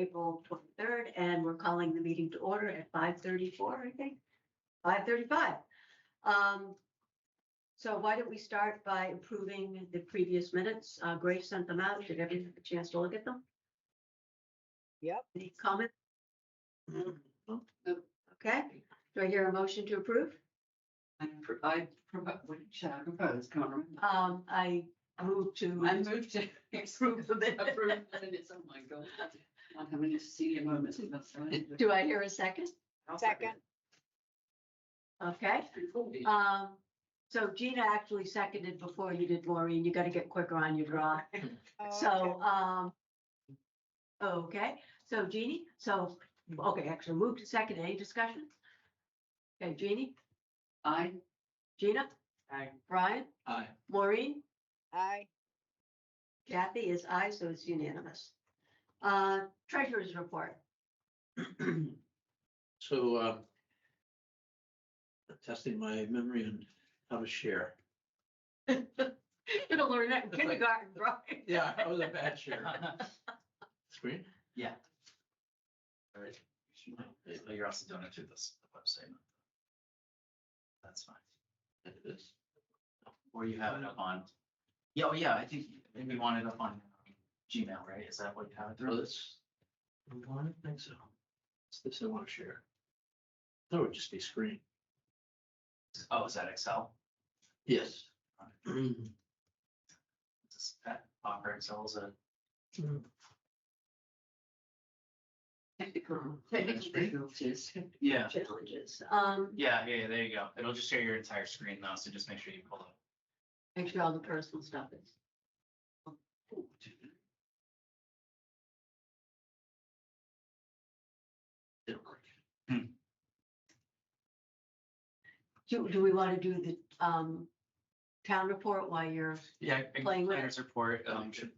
April 23rd, and we're calling the meeting to order at 5:34, I think, 5:35. So why don't we start by approving the previous minutes? Grace sent them out. Did everyone have a chance to look at them? Yep. Any comments? Okay, do I hear a motion to approve? I propose, what should I propose? Can't remember. I move to I moved to approve the minutes. approve the minutes. Oh my God. I'm having a senior moment. That's right. Do I hear a second? Second. Okay, so Gina actually seconded before you did, Maureen. You gotta get quicker on your draw. So, okay, so Jeannie, okay, actually move to second. Any discussion? Okay, Jeannie, I, Gina, Aye. Brian, Aye. Maureen, Aye. Kathy is aye, so it's unanimous. Treasurer's report. So, testing my memory on how to share. You're gonna learn that in kindergarten, Brian. Yeah, I was a bad share. Screen? Yeah. All right. You're also doing it through this website. That's fine. It is. Or you have it up on, yeah, oh yeah, I think we want it up on Gmail, right? Is that what you have it Oh, through? that's, I don't think so. It's this I want to share. That would just be screen. Oh, is that Excel? Yes. Is that Opera Excel is a, technical difficulties. yeah, Challenges. yeah, there you go. It'll just share your entire screen though, so just make sure you pull up. Make sure all the personal stuff is. Do we want to do the town report while you're, Yeah, Playing with it? planner's report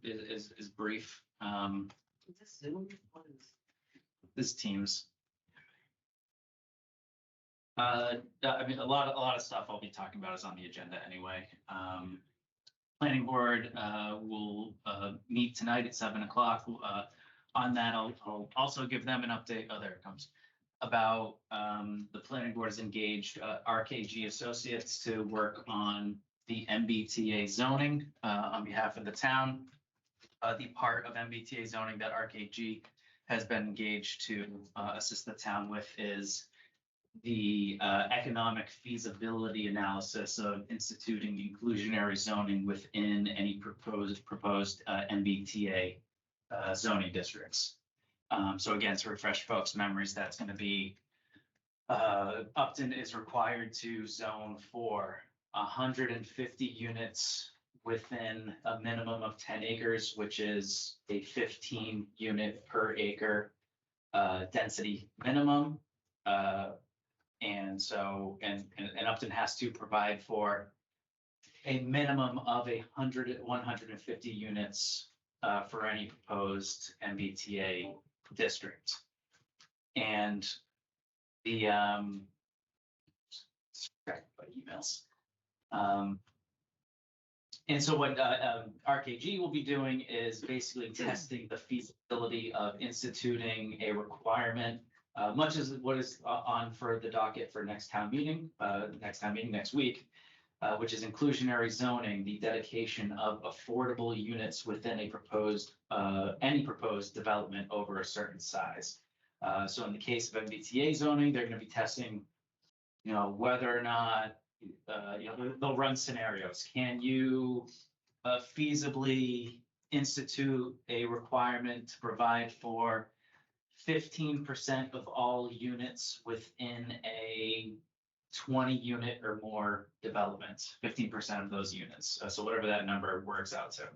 is brief. Is this Zoom? What is? This Teams. I mean, a lot of stuff I'll be talking about is on the agenda anyway. Planning board will meet tonight at 7 o'clock. On that, I'll also give them an update. Oh, there it comes. About the planning board has engaged RKG Associates to work on the MBTA zoning on behalf of the town. The part of MBTA zoning that RKG has been engaged to assist the town with is the economic feasibility analysis of instituting inclusionary zoning within any proposed MBTA zoning districts. So again, to refresh folks' memories, that's going to be Upton is required to zone for 150 units within a minimum of 10 acres, which is a 15 unit per acre density minimum. And so, and Upton has to provide for a minimum of 150 units for any proposed MBTA district. And the check by emails. And so what RKG will be doing is basically testing the feasibility of instituting a requirement, much as what is on for the docket for next town meeting next week, which is inclusionary zoning, the dedication of affordable units within a proposed any proposed development over a certain size. So in the case of MBTA zoning, they're going to be testing, whether or not they'll run scenarios. Can you feasibly institute a requirement to provide for 15% of all units within a 20 unit or more development, 15% of those units. So whatever that number works out to.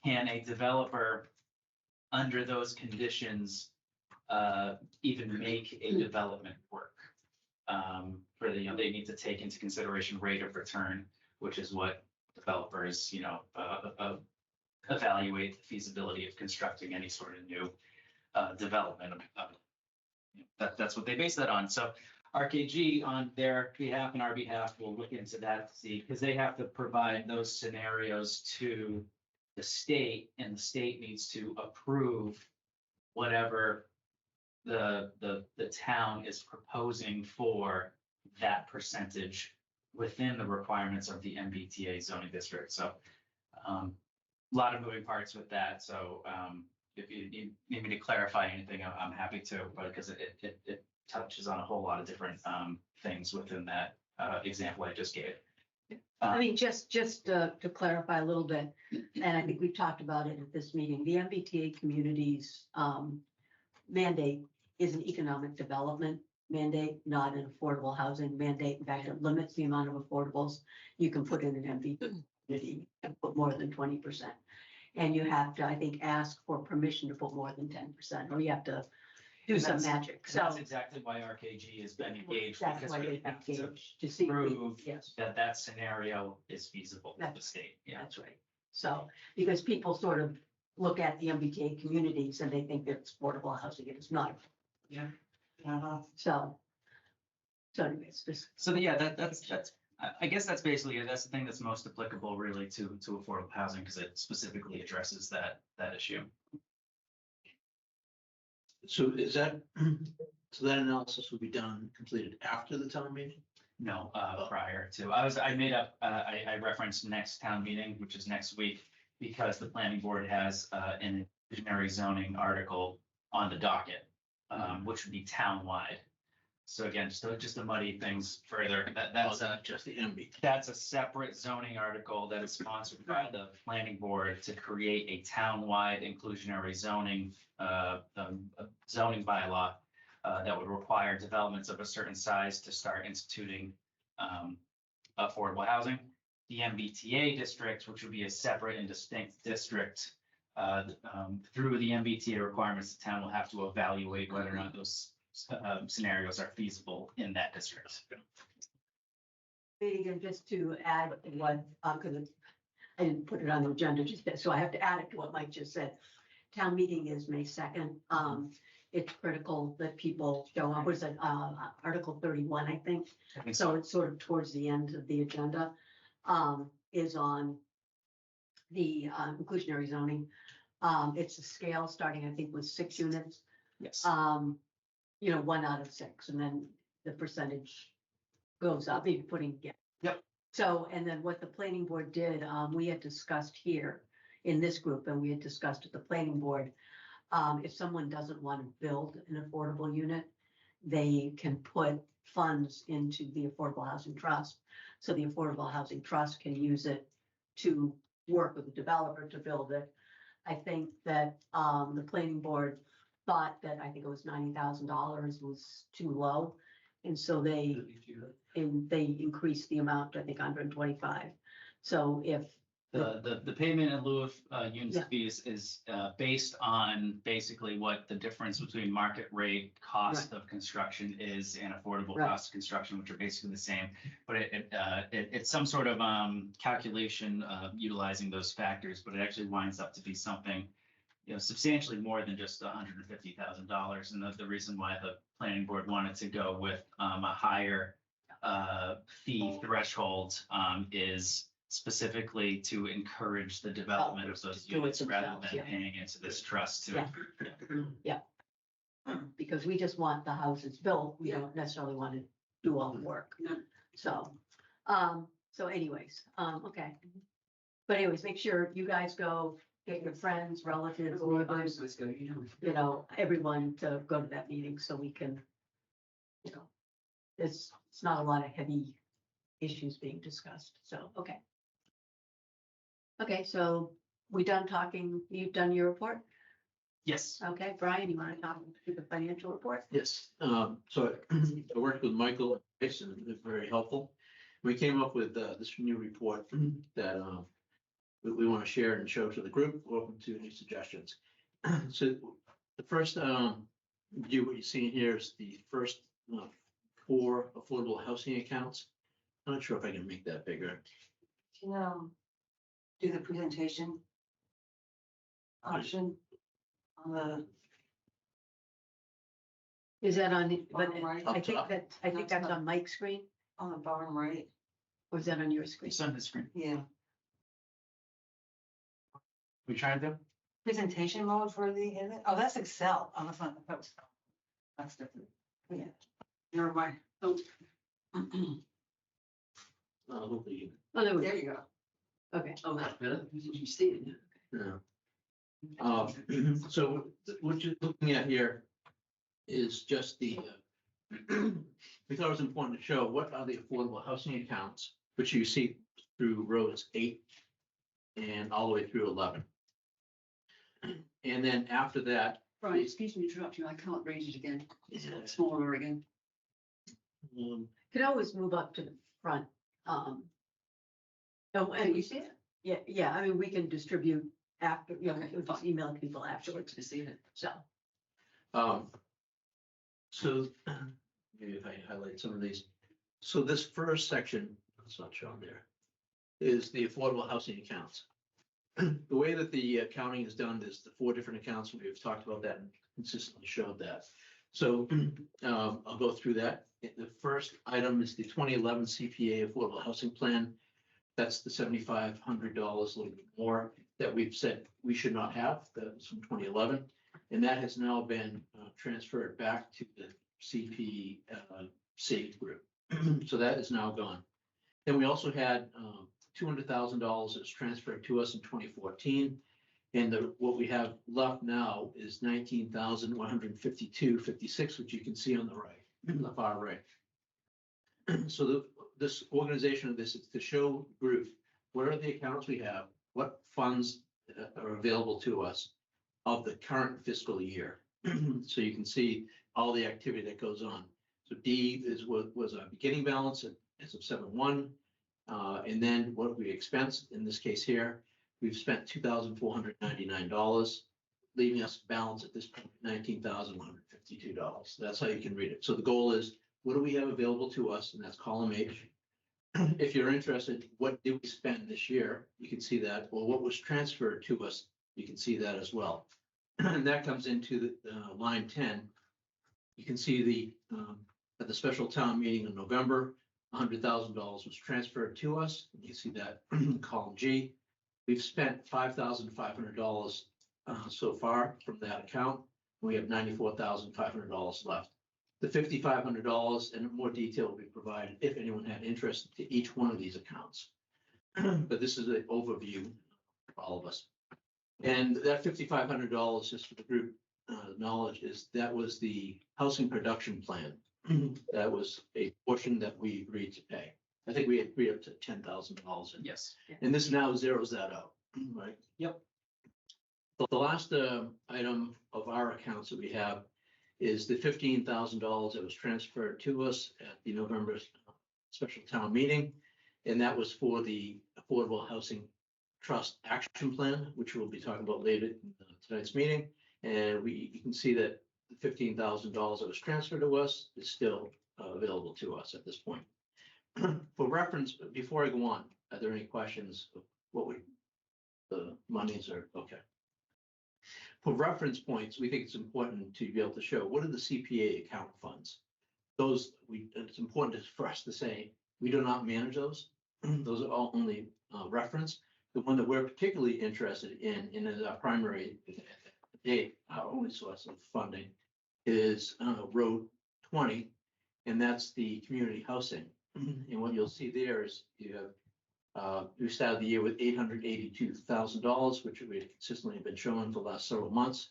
Can a developer under those conditions even make a development work? For the, they need to take into consideration rate of return, which is what developers, evaluate the feasibility of constructing any sort of new development. That's what they base that on. So RKG on their behalf and our behalf will look into that to see, because they have to provide those scenarios to the state, and the state needs to approve whatever the town is proposing for that percentage within the requirements of the MBTA zoning district. So a lot of moving parts with that. So if you need me to clarify anything, I'm happy to, but because it touches on a whole lot of different things within that example I just gave. I mean, just to clarify a little bit, and I think we've talked about it at this meeting, the MBTA communities mandate is an economic development mandate, not an affordable housing mandate. In fact, it limits the amount of affordables you can put in an MBTA and put more than 20%. And you have to, I think, ask for permission to put more than 10%, or you have to do some That's- magic. So That's exactly why RKG has been engaged, that's because why we they've have to engaged to see. prove Yes. that scenario is feasible with the state. Yeah. That's right. So, because people sort of look at the MBTA communities and they think that it's affordable housing, and it's not. Yeah. So anyways, just, So yeah, I guess that's basically it. That's the thing that's most applicable really to affordable housing, because it specifically addresses that issue. So is that, so that analysis will be done, completed after the town meeting? No, prior to, I referenced next town meeting, which is next week, because the planning board has an inclusionary zoning article on the docket, which would be townwide. So again, just to muddy things further, that's Not just the MB. that's a separate zoning article that is sponsored by the planning board to create a townwide inclusionary zoning, zoning bylaw that would require developments of a certain size to start instituting affordable housing. The MBTA district, which would be a separate and distinct district, through the MBTA requirements, the town will have to evaluate whether or not those scenarios are feasible in that district. Again, just to add what, because I didn't put it on the agenda, so I have to add it to what Mike just said. Town meeting is May 2nd. It's critical that people show up. What is it, Article 31, I think? I think So it's sort of towards the end of the agenda, is on the inclusionary zoning. It's a scale starting, I think, with 6 units. Yes. 1 out of 6, and then the percentage goes up, maybe putting, yeah. Yep. So, and then what the planning board did, we had discussed here in this group, and we had discussed at the planning board, if someone doesn't want to build an affordable unit, they can put funds into the Affordable Housing Trust. So the Affordable Housing Trust can use it to work with the developer to build it. I think that the planning board thought that, I think it was $90,000 was too low. And so they increased the amount to, I think, 125. So if The payment in lieu of units Yeah. fees is based on basically what the difference between market rate cost of construction is and affordable Right. cost of construction, which are basically the same. But it's some sort of calculation utilizing those factors, but it actually winds up to be something, substantially more than just $150,000. And the reason why the planning board wanted to go with a higher fee threshold is specifically to encourage the development of those Do it units rather themselves, than yeah. paying into this trust to. Yeah. Yeah. Because we just want the houses built. We don't necessarily want to do all the work. No. So anyways, okay. But anyways, make sure you guys go, get your friends, relatives, neighbors, Let's go, you know. everyone to go to that meeting so we can, it's not a lot of heavy issues being discussed. So, okay. Okay, so we done talking, you've done your report? Yes. Okay, Brian, you want to talk through the financial report? Yes, so I worked with Michael and Jason, it was very helpful. We came up with this new report that we want to share and show to the group. Welcome to any suggestions. So the first view, what you're seeing here is the first 4 affordable housing accounts. I'm not sure if I can make that bigger. Can you do the presentation option on the Is that on, the? But bottom right? I think that's on Mike's screen, On the bottom right, or is that on your screen? It's on the screen. yeah. We tried them? presentation mode for the, oh, that's Excel. Oh, that's not, that was, that's different. Yeah. Never mind. Oh, Hopefully, Oh, there we there go. you go. Okay. Oh, that's better. Did you see it? yeah. So what you're looking at here is just the, we thought it was important to show what are the affordable housing accounts, which you see through rows 8 and all the way through 11. And then after that, Brian, excuse me to interrupt you. I can't read it again. It's got smaller again. Could always move up to the front. Oh, Can and you see it? yeah, I mean, we can distribute after, you know, Okay, we'll just fine. email people Afterwards afterwards, to see it. so. So maybe if I highlight some of these. So this first section, it's not shown there, is the affordable housing accounts. The way that the accounting is done is the 4 different accounts. We've talked about that and consistently showed that. So I'll go through that. The first item is the 2011 CPA Affordable Housing Plan. That's the $7,500, a little bit more, that we've said we should not have. That was from 2011. And that has now been transferred back to the CPC group. So that is now gone. Then we also had $200,000 that was transferred to us in 2014. And what we have left now is 19,152.56, which you can see on the right, the far right. So this organization of this is to show the group what are the accounts we have, what funds are available to us of the current fiscal year. So you can see all the activity that goes on. So D is what was our beginning balance as of 7/1. And then what we expensed in this case here, we've spent $2,499, leaving us a balance at this point, $19,152. That's how you can read it. So the goal is, what do we have available to us? And that's column H. If you're interested, what did we spend this year? You can see that, or what was transferred to us, you can see that as well. And that comes into the line 10. You can see at the special town meeting in November, $100,000 was transferred to us. You can see that in column G. We've spent $5,500 so far from that account. We have $94,500 left. The $5,500 and more detail will be provided if anyone had interest to each one of these accounts. But this is an overview for all of us. And that $5,500, just for the group knowledge, is that was the housing production plan. That was a portion that we agreed to pay. I think we agreed up to $10,000. Yes. And this now zeroes that out, right? Yep. The last item of our accounts that we have is the $15,000 that was transferred to us at the November special town meeting. And that was for the Affordable Housing Trust Action Plan, which we'll be talking about later in tonight's meeting. And you can see that the $15,000 that was transferred to us is still available to us at this point. For reference, before I go on, are there any questions of what the monies are? Okay. For reference points, we think it's important to be able to show what are the CPA account funds. It's important for us to say, we do not manage those. Those are all only reference. The one that we're particularly interested in, and is our primary our only source of funding, is road 20, and that's the community housing. And what you'll see there is you have we started the year with $882,000, which we have consistently been showing for the last several months.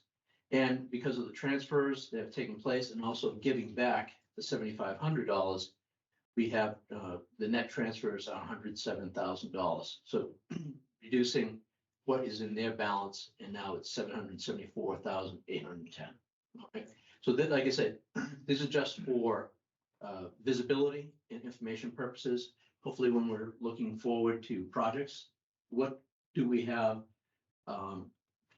And because of the transfers that have taken place and also giving back the $7,500, we have the net transfers are $107,000. So reducing what is in their balance, and now it's $774,810. Okay, so that, like I said, this is just for visibility and information purposes. Hopefully, when we're looking forward to projects, what do we have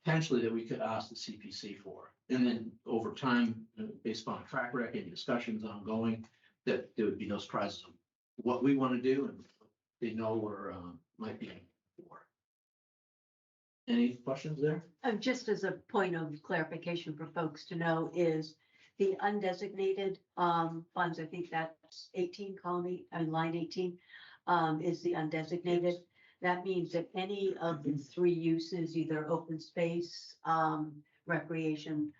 potentially that we could ask the CPC for? And then over time, based on track record and discussions ongoing, that there would be no surprises of what we want to do, and they know we're might be for. Any questions there? Just as a point of clarification for folks to know is the undesignated funds, I think that's 18, column 8, line 18, is the undesignated. That means that any of the three uses, either open space, recreation,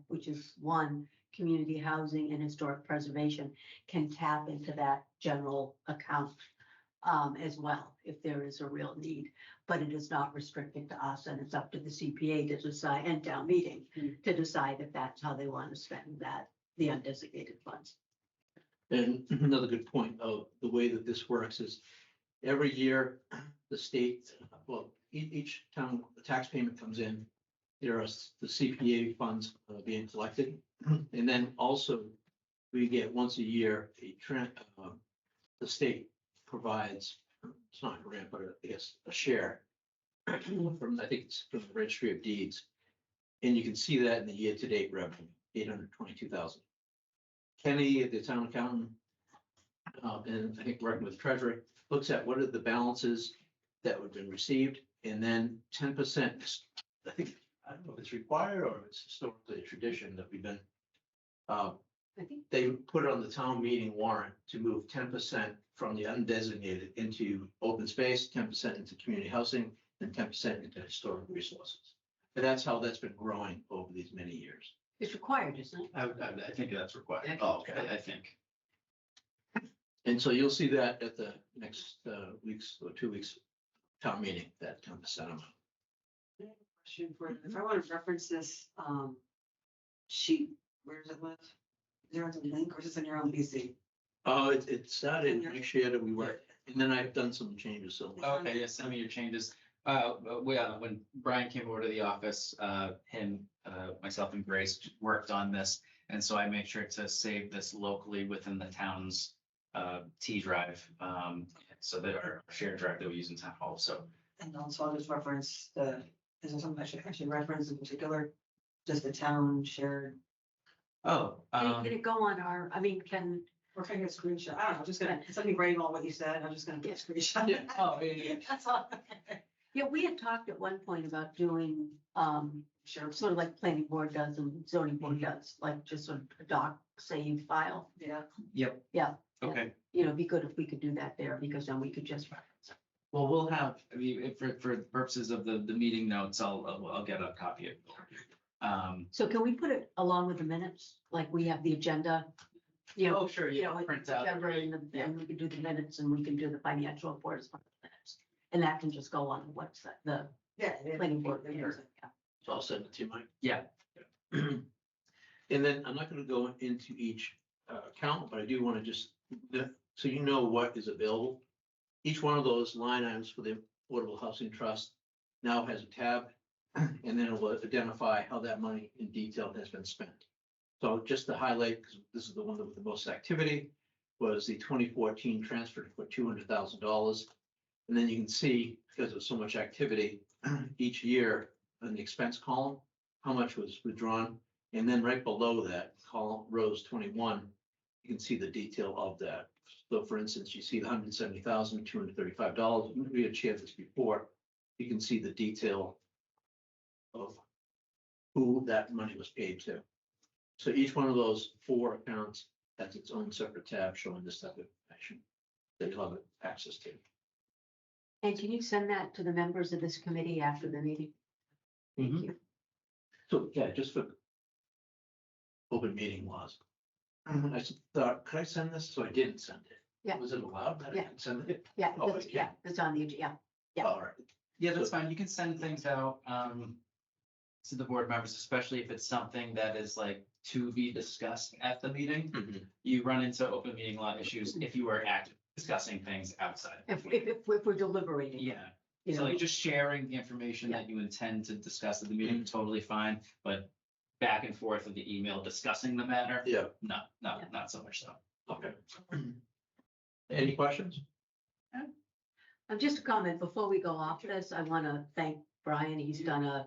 which is one, community housing and historic preservation, can tap into that general account as well, if there is a real need. But it is not restricted to us, and it's up to the CPA to decide, and town meeting, to decide if that's how they want to spend that, the undesignated funds. And another good point of the way that this works is every year, the state, well, each time the tax payment comes in, there are the CPA funds being collected. And then also, we get once a year, the state provides, it's not a grant, but I guess a share from, I think it's from the Registry of Deeds. And you can see that in the year-to-date revenue, 822,000. Kenny, the town accountant, and I think working with treasurer, looks at what are the balances that have been received, and then 10%, I think, I don't know if it's required or it's historically a tradition that we've been, I think they put it on the town meeting warrant to move 10% from the undesignated into open space, 10% into community housing, and 10% into historic resources. And that's how that's been growing over these many years. it's required, isn't it? I think that's required. Yeah. Oh, okay. I think. And so you'll see that at the next weeks or 2 weeks town meeting, that 10% amount. Question for you. If I want to reference this, sheet, where does it live? Is there a link or is this in your own PC? Oh, it started, I shared it, we were, and then I've done some changes, so. Okay, yeah, send me your changes. When Brian came over to the office, myself and Grace worked on this. And so I made sure to save this locally within the town's T drive. So that our shared drive that we use in town hall, so. And also I'll just reference is there something I should reference in particular? Just the town shared, Oh, Can it go on our, I mean, or can I get a screenshot? I don't know, just gonna, instead of writing all what you said, I'm just gonna get a screenshot. Yeah. Oh, yeah. That's all. yeah, we had talked at one point about doing, Sure, sort of like planning board does and zoning board does, like just sort of a doc save file. yeah. Yep. Yeah. Okay. You know, it'd be good if we could do that there, because then we could just reference it. Well, we'll have, I mean, for the purposes of the meeting notes, I'll get a copy of it. So can we put it along with the minutes, like we have the agenda? You know, Sure, you know, with print the out. agenda and we can do the minutes and we can do the financial report as part of the minutes. And that can just go on the website, the Yeah. planning board. Yeah. yeah. So I'll send it to you, Mike. Yeah. And then I'm not gonna go into each account, but I do wanna just, so you know what is available. Each one of those line items for the Affordable Housing Trust now has a tab, and then it will identify how that money in detail has been spent. So just to highlight, because this is the one with the most activity, was the 2014 transfer for $200,000. And then you can see, because of so much activity, each year in the expense column, how much was withdrawn. And then right below that column, rows 21, you can see the detail of that. So for instance, you see the $170,235. We had shared this before. You can see the detail of who that money was paid to. So each one of those 4 accounts has its own separate tab showing this type of information that you'll have access to. And can you send that to the members of this committee after the meeting? Thank Mhm. you. So, yeah, just for open meeting laws. I thought, could I send this? So I didn't send it. Yeah. Was it allowed that I Yeah. could send it? Yeah, Oh, that's, yeah. yeah, it's on the, yeah. Yeah. All right. Yeah, that's fine. You can send things out to the board members, especially if it's something that is like to be discussed at the meeting. You run into open meeting law issues if you are discussing things outside. of the meeting. If we're deliberating. Yeah, You so know, like just sharing the information that you intend to discuss at the meeting, totally fine, but back and forth of the email discussing the matter, Yeah, not so much so. okay. Any questions? just a comment, before we go off this, I want to thank Brian. He's done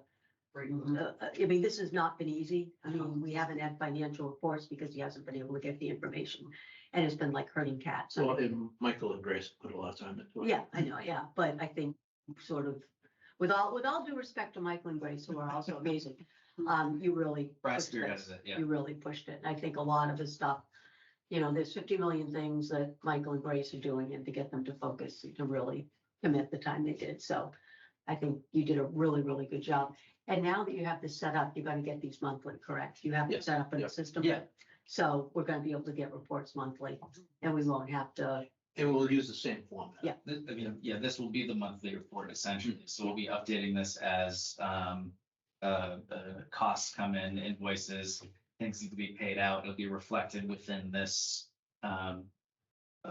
I mean, this has not been easy. I mean, we haven't had financial reports because he hasn't been able to get the information. And it's been like herding cats. I Well, mean, and Michael and Grace put a lot of time into it. yeah, I know, yeah, but I think sort of, with all due respect to Michael and Grace, who are also amazing, you really. Brian pushed spearheaded this. it, yeah. You really pushed it. And I think a lot of the stuff, you know, there's 50 million things that Michael and Grace are doing, and to get them to focus, to really commit the time they did. So I think you did a really, really good job. And now that you have this set up, you're gonna get these monthly, correct? You have it Yes. set up in the Yep. system? Yeah. So we're gonna be able to get reports monthly and we won't have to, And we'll use the same format. Yeah. I mean, yeah, this will be the monthly report essentially, so we'll be updating this as, costs come in, invoices, things need to be paid out, it'll be reflected within this,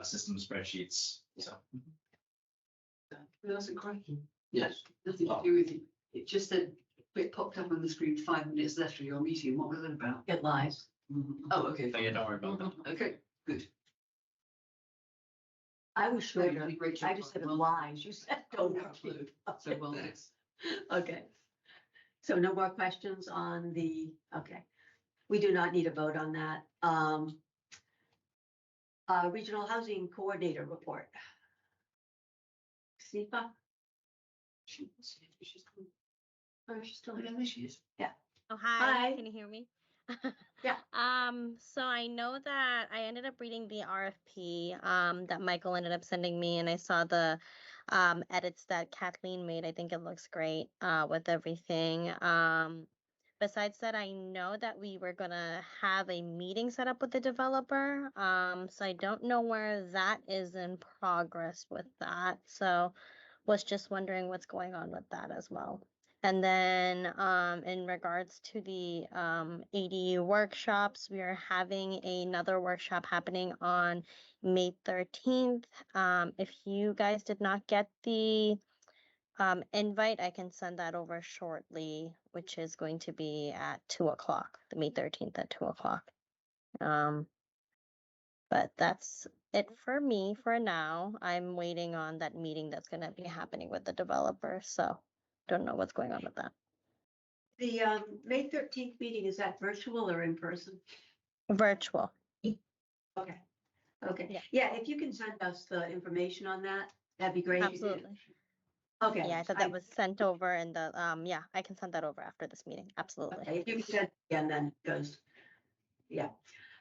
system of spreadsheets, so. Can I ask a question? Yes. Nothing to do with you. It just said, it popped up on the screen 5 minutes left of your meeting. What was it about? get lies. Oh, okay. So yeah, don't worry about that. Okay, good. I was sure, No, you did a great job. I just said lies. You said don't. No clue. So well, thanks. Okay. So no more questions on the, okay. We do not need a vote on that. Regional Housing Coordinator Report. SEPA? She's Oh, she's still I here. don't know she is. Oh, hi. Hi. Can you hear me? Yeah. So I know that I ended up reading the RFP that Michael ended up sending me, and I saw the edits that Kathleen made. I think it looks great with everything. Besides that, I know that we were gonna have a meeting set up with the developer. So I don't know where that is in progress with that. So was just wondering what's going on with that as well. And then in regards to the ADU workshops, we are having another workshop happening on May 13th. If you guys did not get the invite, I can send that over shortly, which is going to be at 2 o'clock, the May 13th at 2 o'clock. But that's it for me for now. I'm waiting on that meeting that's going to be happening with the developer. So don't know what's going on with that. The May 13th meeting, is that virtual or in person? Virtual. Okay. Okay. Yeah. Yeah, if you can send us the information on that, that'd be great. Absolutely. Okay. Yeah, I thought that was sent over in the, yeah, I can send that over after this meeting. Absolutely. Okay, if you can send again, then it goes. Yeah.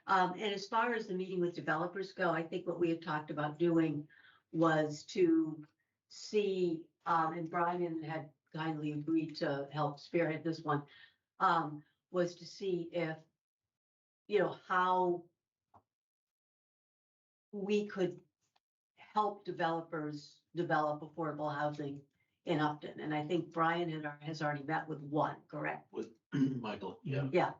And as far as the meeting with developers go, I think what we had talked about doing was to see, and Brian had kindly agreed to help spearhead this one, was to see if, how we could help developers develop affordable housing in Upton. And I think Brian has already met with one, correct? With Michael, yeah. Yeah.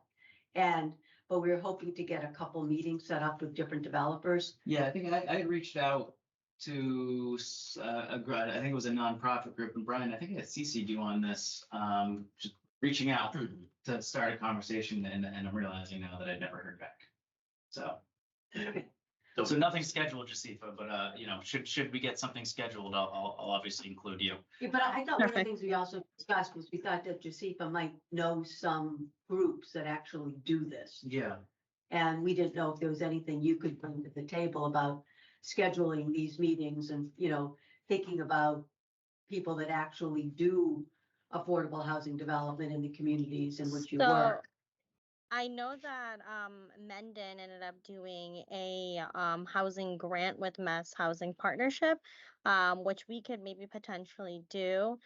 But we were hoping to get a couple meetings set up with different developers. Yeah, I think I had reached out to I think it was a nonprofit group, and Brian, I think I had CC'd you on this, just reaching out to start a conversation, and I'm realizing now that I never heard back. So, so nothing scheduled, Josepha, but should we get something scheduled, I'll obviously include you. Yeah, but I thought one of the Perfect. things we also discussed was we thought that Josepha might know some groups that actually do this. Yeah. And we didn't know if there was anything you could bring to the table about scheduling these meetings and, thinking about people that actually do affordable housing development in the communities in which you So work. I know that Mendon ended up doing a housing grant with Mass Housing Partnership, which we could maybe potentially do,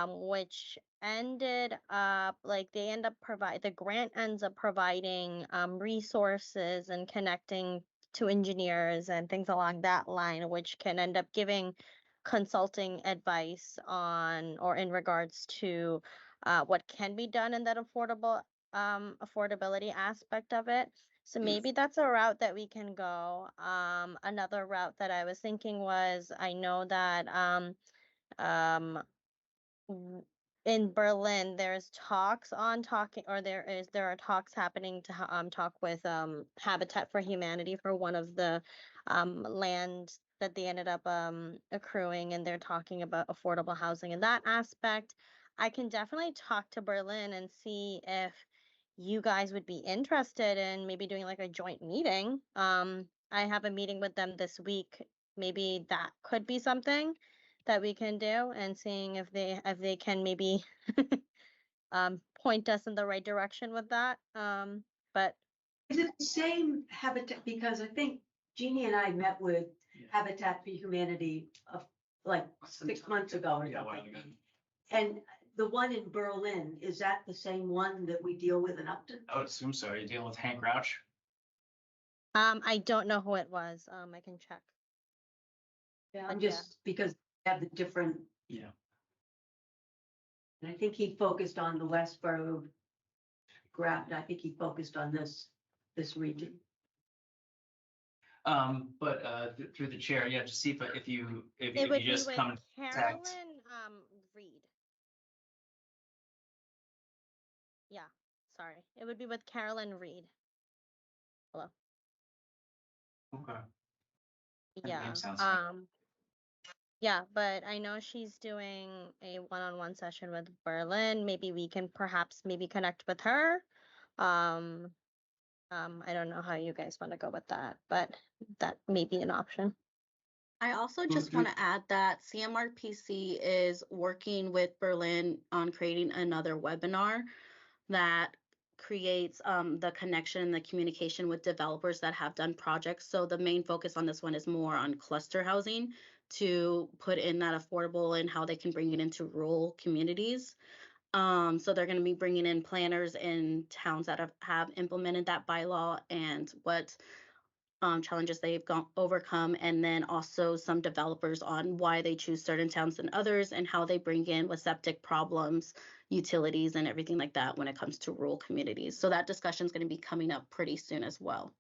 which ended up like they end up the grant ends up providing resources and connecting to engineers and things along that line, which can end up giving consulting advice on or in regards to what can be done in that affordability aspect of it. So maybe that's a route that we can go. Another route that I was thinking was I know that in Berlin there's talks on talking or there are talks happening to talk with Habitat for Humanity for one of the land that they ended up accruing, and they're talking about affordable housing in that aspect. I can definitely talk to Berlin and see if you guys would be interested in maybe doing like a joint meeting. I have a meeting with them this week. Maybe that could be something that we can do, and seeing if they can maybe point us in the right direction with that. But Is it the same Habitat? Because I think Jeannie and I met with Yeah. Habitat for Humanity like 6 months ago or Yeah, a while something. ago. And the one in Berlin, is that the same one that we deal with in Upton? I would assume so. You're dealing with Hank Rauch? I don't know who it was. I can check. I'm just, because they have the different, Yeah. and I think he focused on the Westboro Grafton. I think he focused on this region. But through the chair, yeah, just see if you It would be just with come in Carolyn contact. Reed. Yeah, sorry. It would be with Carolyn Reed. Hello. Okay. That Yeah. name sounds familiar. Yeah, but I know she's doing a one-on-one session with Berlin. Maybe we can perhaps maybe connect with her. I don't know how you guys want to go with that, but that may be an option. I also just want to add that CMRPC is working with Berlin on creating another webinar that creates the connection and the communication with developers that have done projects. So the main focus on this one is more on cluster housing to put in that affordable and how they can bring it into rural communities. So they're going to be bringing in planners in towns that have implemented that bylaw and what challenges they've overcome, and then also some developers on why they choose certain towns than others and how they bring in with septic problems, utilities, and everything like that when it comes to rural communities. So that discussion is going to be coming up pretty soon as well.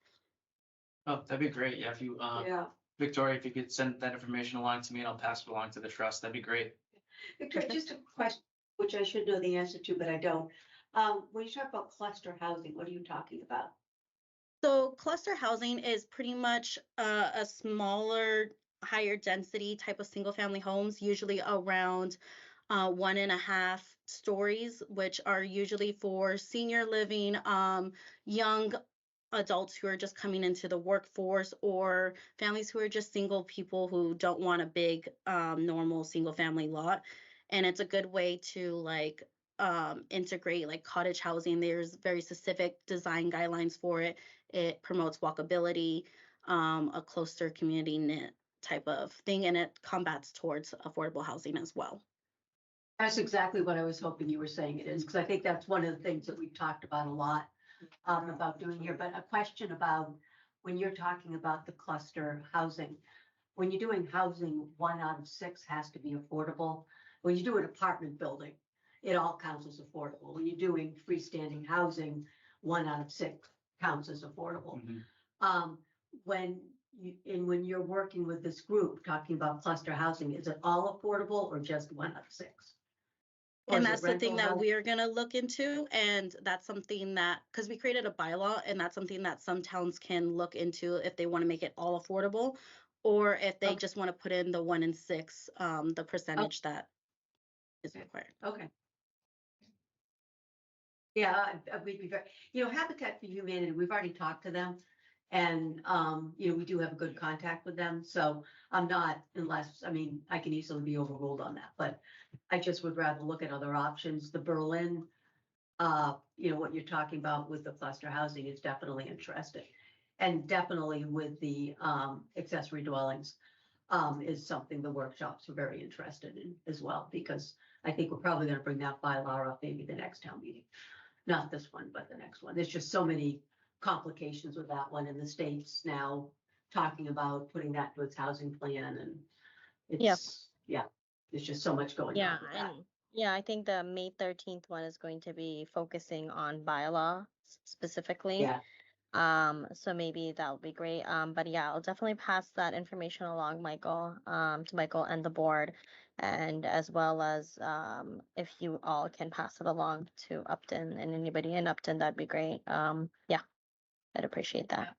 Oh, that'd be great. Yeah, if you, Yeah. Victoria, if you could send that information along to me and I'll pass it along to the trust, that'd be great. Victoria, just a question, which I should know the answer to, but I don't. When you talk about cluster housing, what are you talking about? So cluster housing is pretty much a smaller, higher density type of single family homes, usually around 1.5 stories, which are usually for senior living, young adults who are just coming into the workforce, or families who are just single people who don't want a big normal single family lot. And it's a good way to like integrate like cottage housing. There's very specific design guidelines for it. It promotes walkability, a closer community knit type of thing, and it combats towards affordable housing as well. That's exactly what I was hoping you were saying it is, because I think that's one of the things that we've talked about a lot about doing here. But a question about when you're talking about the cluster housing, when you're doing housing, 1 out of 6 has to be affordable. When you do an apartment building, it all counts as affordable. When you're doing freestanding housing, 1 out of 6 counts as affordable. When you're working with this group talking about cluster housing, is it all affordable or just 1 out of 6? Or And is it that's the thing rental that housing? we're going to look into. And that's something that, because we created a bylaw, and that's something that some towns can look into if they want to make it all affordable, or if they Okay. just want to put in the 1 in 6, the percentage that is required. Okay. Yeah, we'd be very, Habitat for Humanity, we've already talked to them. And, we do have a good contact with them. So I'm not, I can easily be overruled on that, but I just would rather look at other options. The Berlin, what you're talking about with the cluster housing is definitely interesting. And definitely with the accessory dwellings is something the workshops are very interested in as well, because I think we're probably going to bring that bylaw up maybe the next town meeting. Not this one, but the next one. There's just so many complications with that one, and the state's now talking about putting that to its housing plan, and it's, there's just so much going on with that. And I think the May 13th one is going to be focusing on bylaw specifically. Yeah. So maybe that would be great. But yeah, I'll definitely pass that information along, Michael, to Michael and the board, and as well as if you all can pass it along to Upton and anybody in Upton, that'd be great. Yeah, I'd appreciate that.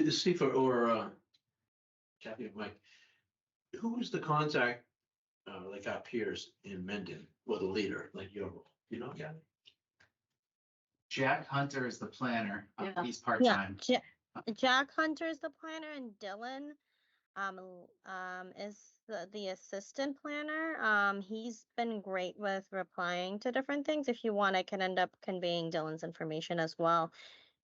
Steve or Kathy or Mike, who is the contact, like our peers in Mendon, or the leader, like your role, Kathy? Jack Hunter is the planner. Yeah. He's part-time. Jack Hunter is the planner, and Dylan is the assistant planner. He's been great with replying to different things. If you want, I can end up conveying Dylan's information as well.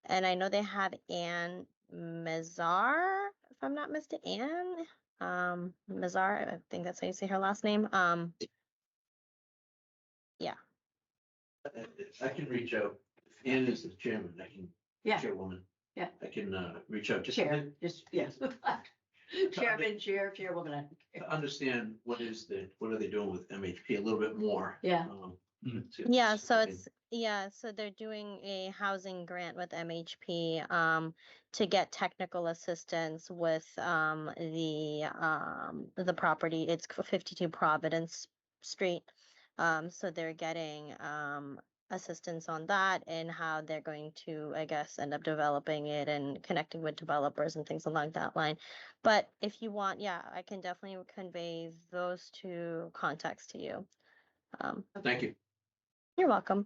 And I know they have Ann Mazar, if I'm not mistaken. Mazar, I think that's how you say her last name. Yeah, I can reach out. Ann is the chairman. I can, Yeah, chairwoman. Yeah. I can reach out just chair, just, yes. Chairman, chairwoman, I don't care. to understand what are they doing with MHP a little bit more. Yeah. See if yeah, it's so something- so they're doing a housing grant with MHP to get technical assistance with the property. It's 52 Providence Street. So they're getting assistance on that and how they're going to, I guess, end up developing it and connecting with developers and things along that line. But if you want, yeah, I can definitely convey those two contacts to you. Thank you. You're welcome.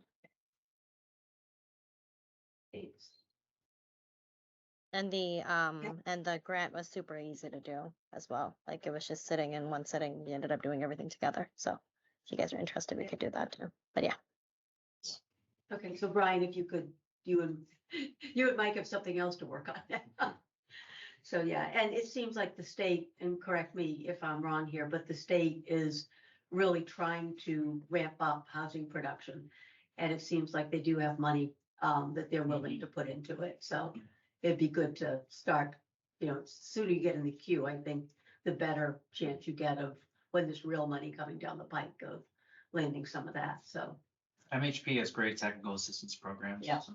And the grant was super easy to do as well. Like it was just sitting in one sitting. We ended up doing everything together. So if you guys are interested, we could do that too. But yeah. Okay, so Brian, if you could, you and Mike have something else to work on. So yeah, and it seems like the state, and correct me if I'm wrong here, but the state is really trying to ramp up housing production. And it seems like they do have money that they're willing to put into it. So it'd be good to start, sooner you get in the queue, I think the better chance you get of when there's real money coming down the pike of landing some of that. So MHP has great technical assistance programs. Yeah. so.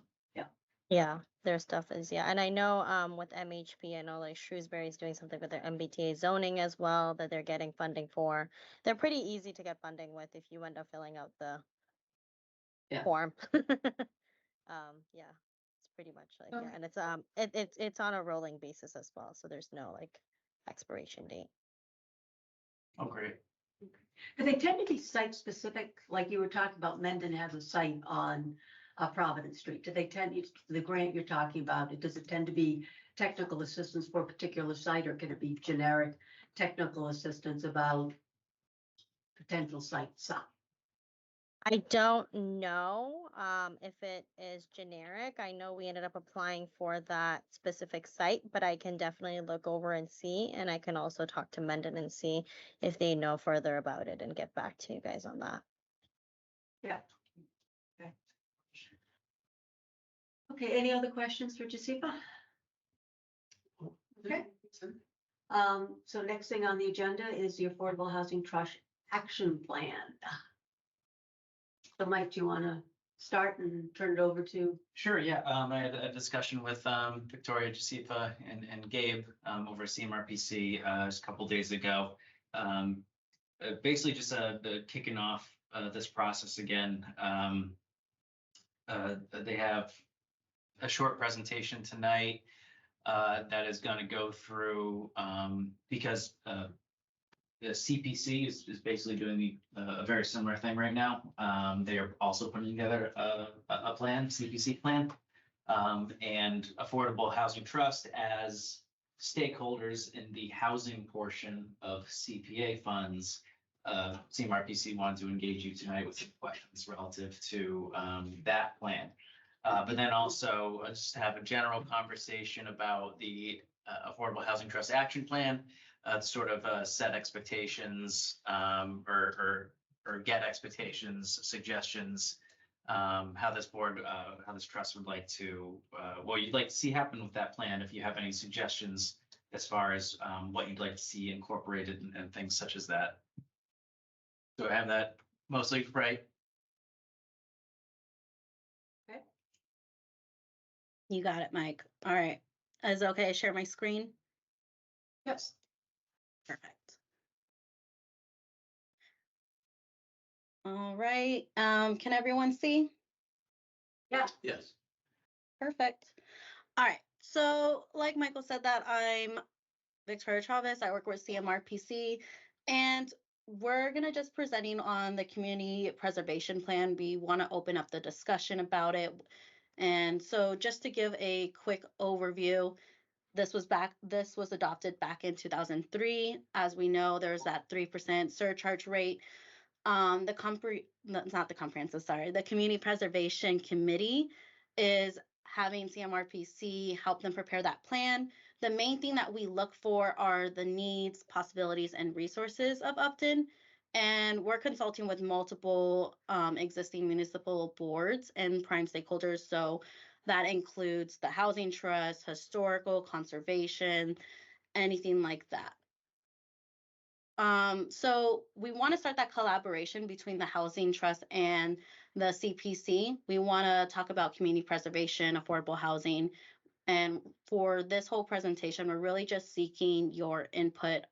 Yeah, their stuff is, yeah. And I know with MHP, I know like Shrewsbury is doing something with their MBTA zoning as well that they're getting funding for. They're pretty easy to get funding with if you end up filling out the Yeah. form. Yeah, it's pretty much like, yeah. And it's on a rolling basis as well. So there's no like expiration date. Oh, great. do they tend to be site specific? Like you were talking about, Mendon has a site on Providence Street. Do they the grant you're talking about, does it tend to be technical assistance for a particular site, or can it be generic technical assistance about potential sites? I don't know if it is generic. I know we ended up applying for that specific site, but I can definitely look over and see. And I can also talk to Mendon and see if they know further about it and get back to you guys on that. Yeah. Okay, any other questions for Jasipa? Okay. So next thing on the agenda is the Affordable Housing Trust Action Plan. So Mike, do you want to start and turn it over to? Sure, yeah. I had a discussion with Victoria, Jasipa, and Gabe over at CMRPC just a couple days ago. Basically just kicking off this process again. They have a short presentation tonight that is going to go through because the CPC is basically doing a very similar thing right now. They are also putting together a plan, CPC plan, and Affordable Housing Trust as stakeholders in the housing portion of CPA funds. CMRPC wanted to engage you tonight with some questions relative to that plan. But then also just have a general conversation about the Affordable Housing Trust Action Plan, sort of set expectations or get expectations, suggestions, how this board, how this trust would like to, what you'd like to see happen with that plan, if you have any suggestions as far as what you'd like to see incorporated and things such as that. So I have that mostly right. You got it, Mike. All right. Is it okay to share my screen? Yes. Perfect. All right. Can everyone see? Yeah. Yes. Perfect. All right. So like Michael said that I'm Victoria Chavez. I work with CMRPC, and we're going to just presenting on the community preservation plan. We want to open up the discussion about it. And so just to give a quick overview, this was adopted back in 2003. As we know, there's that 3% surcharge rate. The Community Preservation Committee is having CMRPC help them prepare that plan the main thing that we look for are the needs, possibilities, and resources of Upton. And we're consulting with multiple existing municipal boards and prime stakeholders. So that includes the Housing Trust, historical, conservation, anything like that. So we want to start that collaboration between the Housing Trust and the CPC. We want to talk about community preservation, affordable housing. And for this whole presentation, we're really just seeking your input,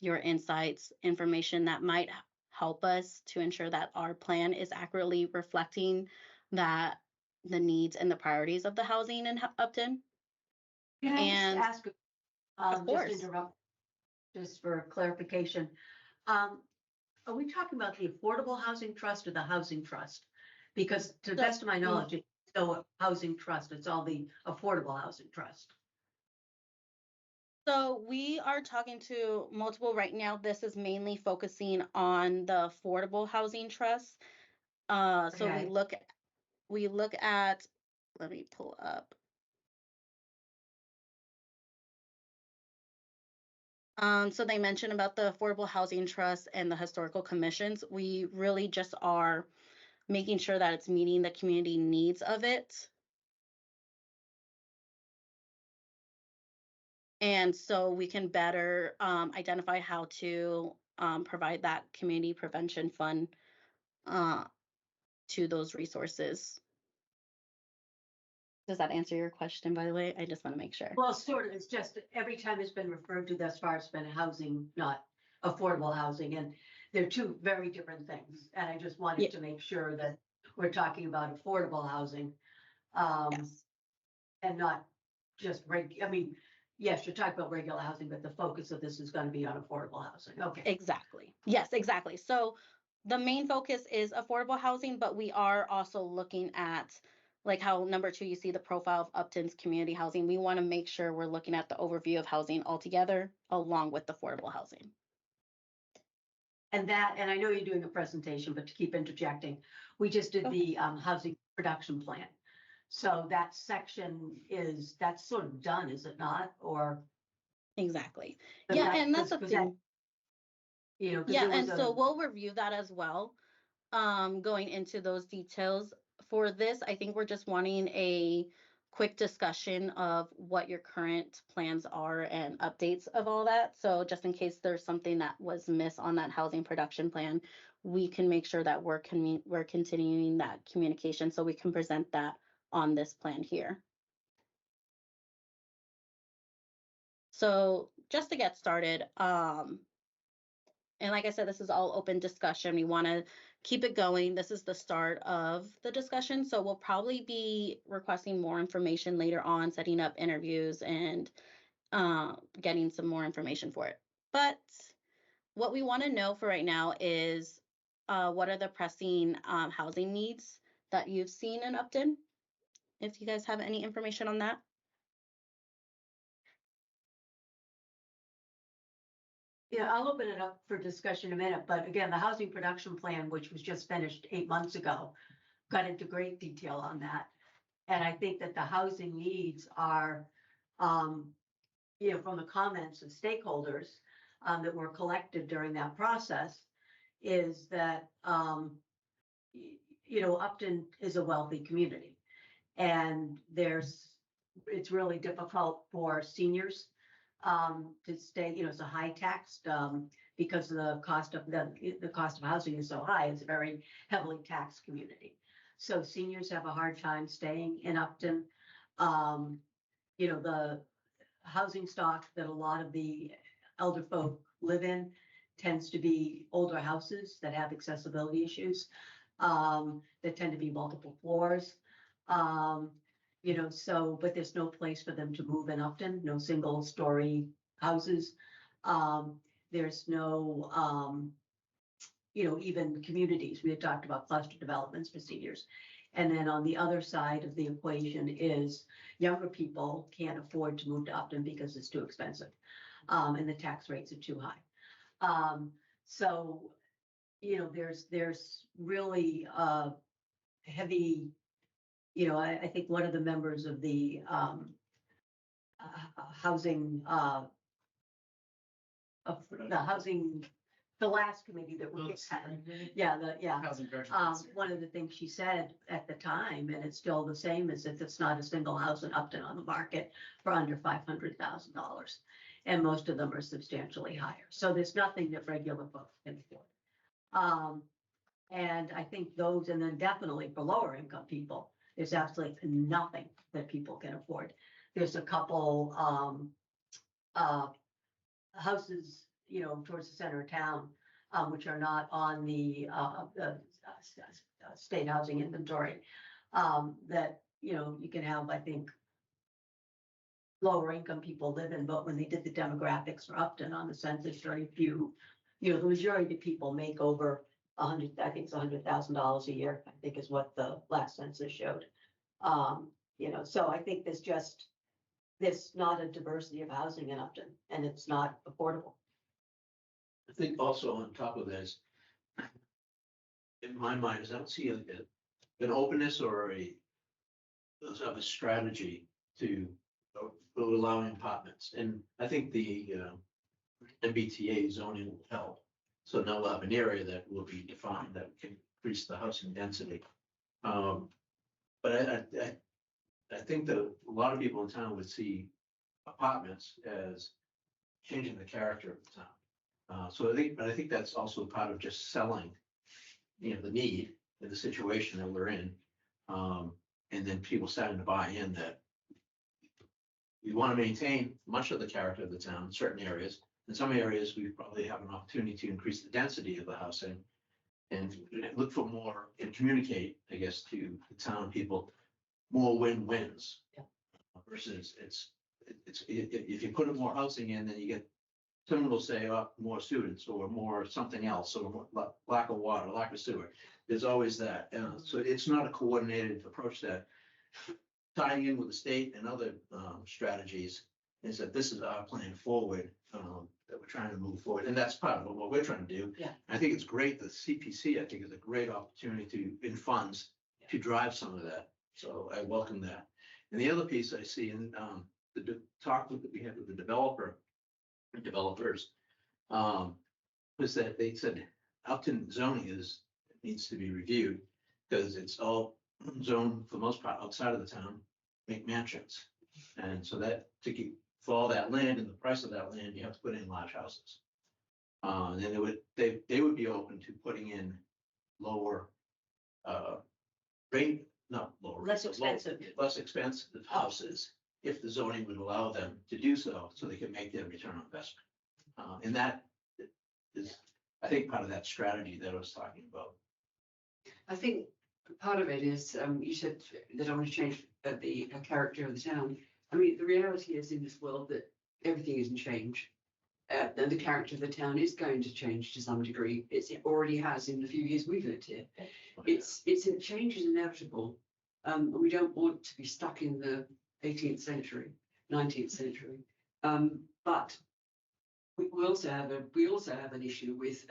your insights, information that might help us to ensure that our plan is accurately reflecting that the needs and the priorities of the housing in Upton. Can I And- just ask, Of course. just interrupt, just for clarification? Are we talking about the Affordable Housing Trust or the Housing Trust? Because to the best of my knowledge, it's no housing trust, it's all the Affordable Housing Trust. So we are talking to multiple right now. This is mainly focusing on the Affordable Housing Trust. So Okay. we look at, let me pull up. So they mentioned about the Affordable Housing Trust and the historical commissions. We really just are making sure that it's meeting the community needs of it. And so we can better identify how to provide that community prevention fund to those resources. Does that answer your question, by the way? I just want to make sure. Well, sort of, it's just every time it's been referred to thus far, it's been housing, not affordable housing, and they're two very different things. And I just wanted Yeah. to make sure that we're talking about affordable housing. Yes. And not just I mean, yes, you're talking about regular housing, but the focus of this is going to be on affordable housing. Okay. Exactly. Yes, exactly. So the main focus is affordable housing, but we are also looking at, like how number 2, you see the profile of Upton's community housing. We want to make sure we're looking at the overview of housing altogether, along with affordable housing. And I know you're doing a presentation, but to keep interjecting, we just did the housing production plan. So that section that's sort of done, is it not? Or Exactly. but Yeah, that- and that's the because that, thing. 'cause Yeah, there was and so we'll review that as well, going into those details. For this, I think we're just wanting a quick discussion of what your current plans are and updates of all that. So just in case there's something that was missed on that housing production plan, we can make sure that we're continuing that communication so we can present that on this plan here. So just to get started, and like I said, this is all open discussion. We want to keep it going. This is the start of the discussion. So we'll probably be requesting more information later on, setting up interviews and getting some more information for it. But what we want to know for right now is what are the pressing housing needs that you've seen in Upton? If you guys have any information on that. Yeah, I'll open it up for discussion in a minute, but again, the housing production plan, which was just finished 8 months ago, got into great detail on that. And I think that the housing needs are, from the comments of stakeholders that were collected during that process, is that, Upton is a wealthy community. And it's really difficult for seniors to stay, it's a high taxed, because the cost of housing is so high. It's a very heavily taxed community. So seniors have a hard time staying in Upton. The housing stock that a lot of the elder folk live in tends to be older houses that have accessibility issues, that tend to be multiple floors. But there's no place for them to move in Upton, no single story houses. There's no, even communities. We had talked about cluster developments for seniors. And then on the other side of the equation is younger people can't afford to move to Upton because it's too expensive. And the tax rates are too high. There's really heavy, I think one of the members of the housing, of the housing, the last committee that we had. Yeah, Housing correction. one of the things she said at the time, and it's still the same, is that it's not a single house in Upton on the market for under $500,000. And most of them are substantially higher. So there's nothing that regular folks can afford. And I think those, and then definitely for lower income people, there's absolutely nothing that people can afford. There's a couple, houses, you know, towards the center of town, which are not on the state housing inventory, that, you know, you can have, I think, lower income people live in, but when they did the demographics for Upton on the census, very few, you know, the majority of people make over I think it's $100,000 a year, I think is what the last census showed. You know, so I think there's not a diversity of housing in Upton, and it's not affordable. I think also on top of this, in my mind, is I don't see an openness or a strategy to allowing apartments. And I think the MBTA zoning will help. So now we'll have an area that will be defined that can increase the housing density. But I think that a lot of people in town would see apartments as changing the character of the town. So I think that's also part of just selling, you know, the need and the situation that we're in. And then people starting to buy in that we want to maintain much of the character of the town in certain areas. In some areas, we probably have an opportunity to increase the density of the housing and look for more and communicate, I guess, to the town people, more win-wins. Yeah. Versus if you put more housing in, then you get, someone will say, oh, more students or more something else, or more lack of water, lack of sewer. There's always that. So it's not a coordinated approach that tying in with the state and other strategies is that this is our plan forward, that we're trying to move forward. And that's part of what we're trying to do. Yeah. I think it's great. The CPC, I think, is a great opportunity in funds to drive some of that. So I welcome that. And the other piece I see in the talk that we had with the developers, was that they said Upton zoning needs to be reviewed because it's all zoned for the most part outside of the town, make mansions. And so that for all that land and the price of that land, you have to put in large houses. And then they would be open to putting in lower rate, not lower. Less expensive. Less expensive houses if the zoning would allow them to do so they can make their return on investment. And that is, I think, part of that strategy that I was talking about. I think part of it is, you said they don't want to change the character of the town. I mean, the reality is in this world that everything is in change. And the character of the town is going to change to some degree. It already has in the few years we've lived here. Change is inevitable. We don't want to be stuck in the 18th century, 19th century. But we also have an issue with,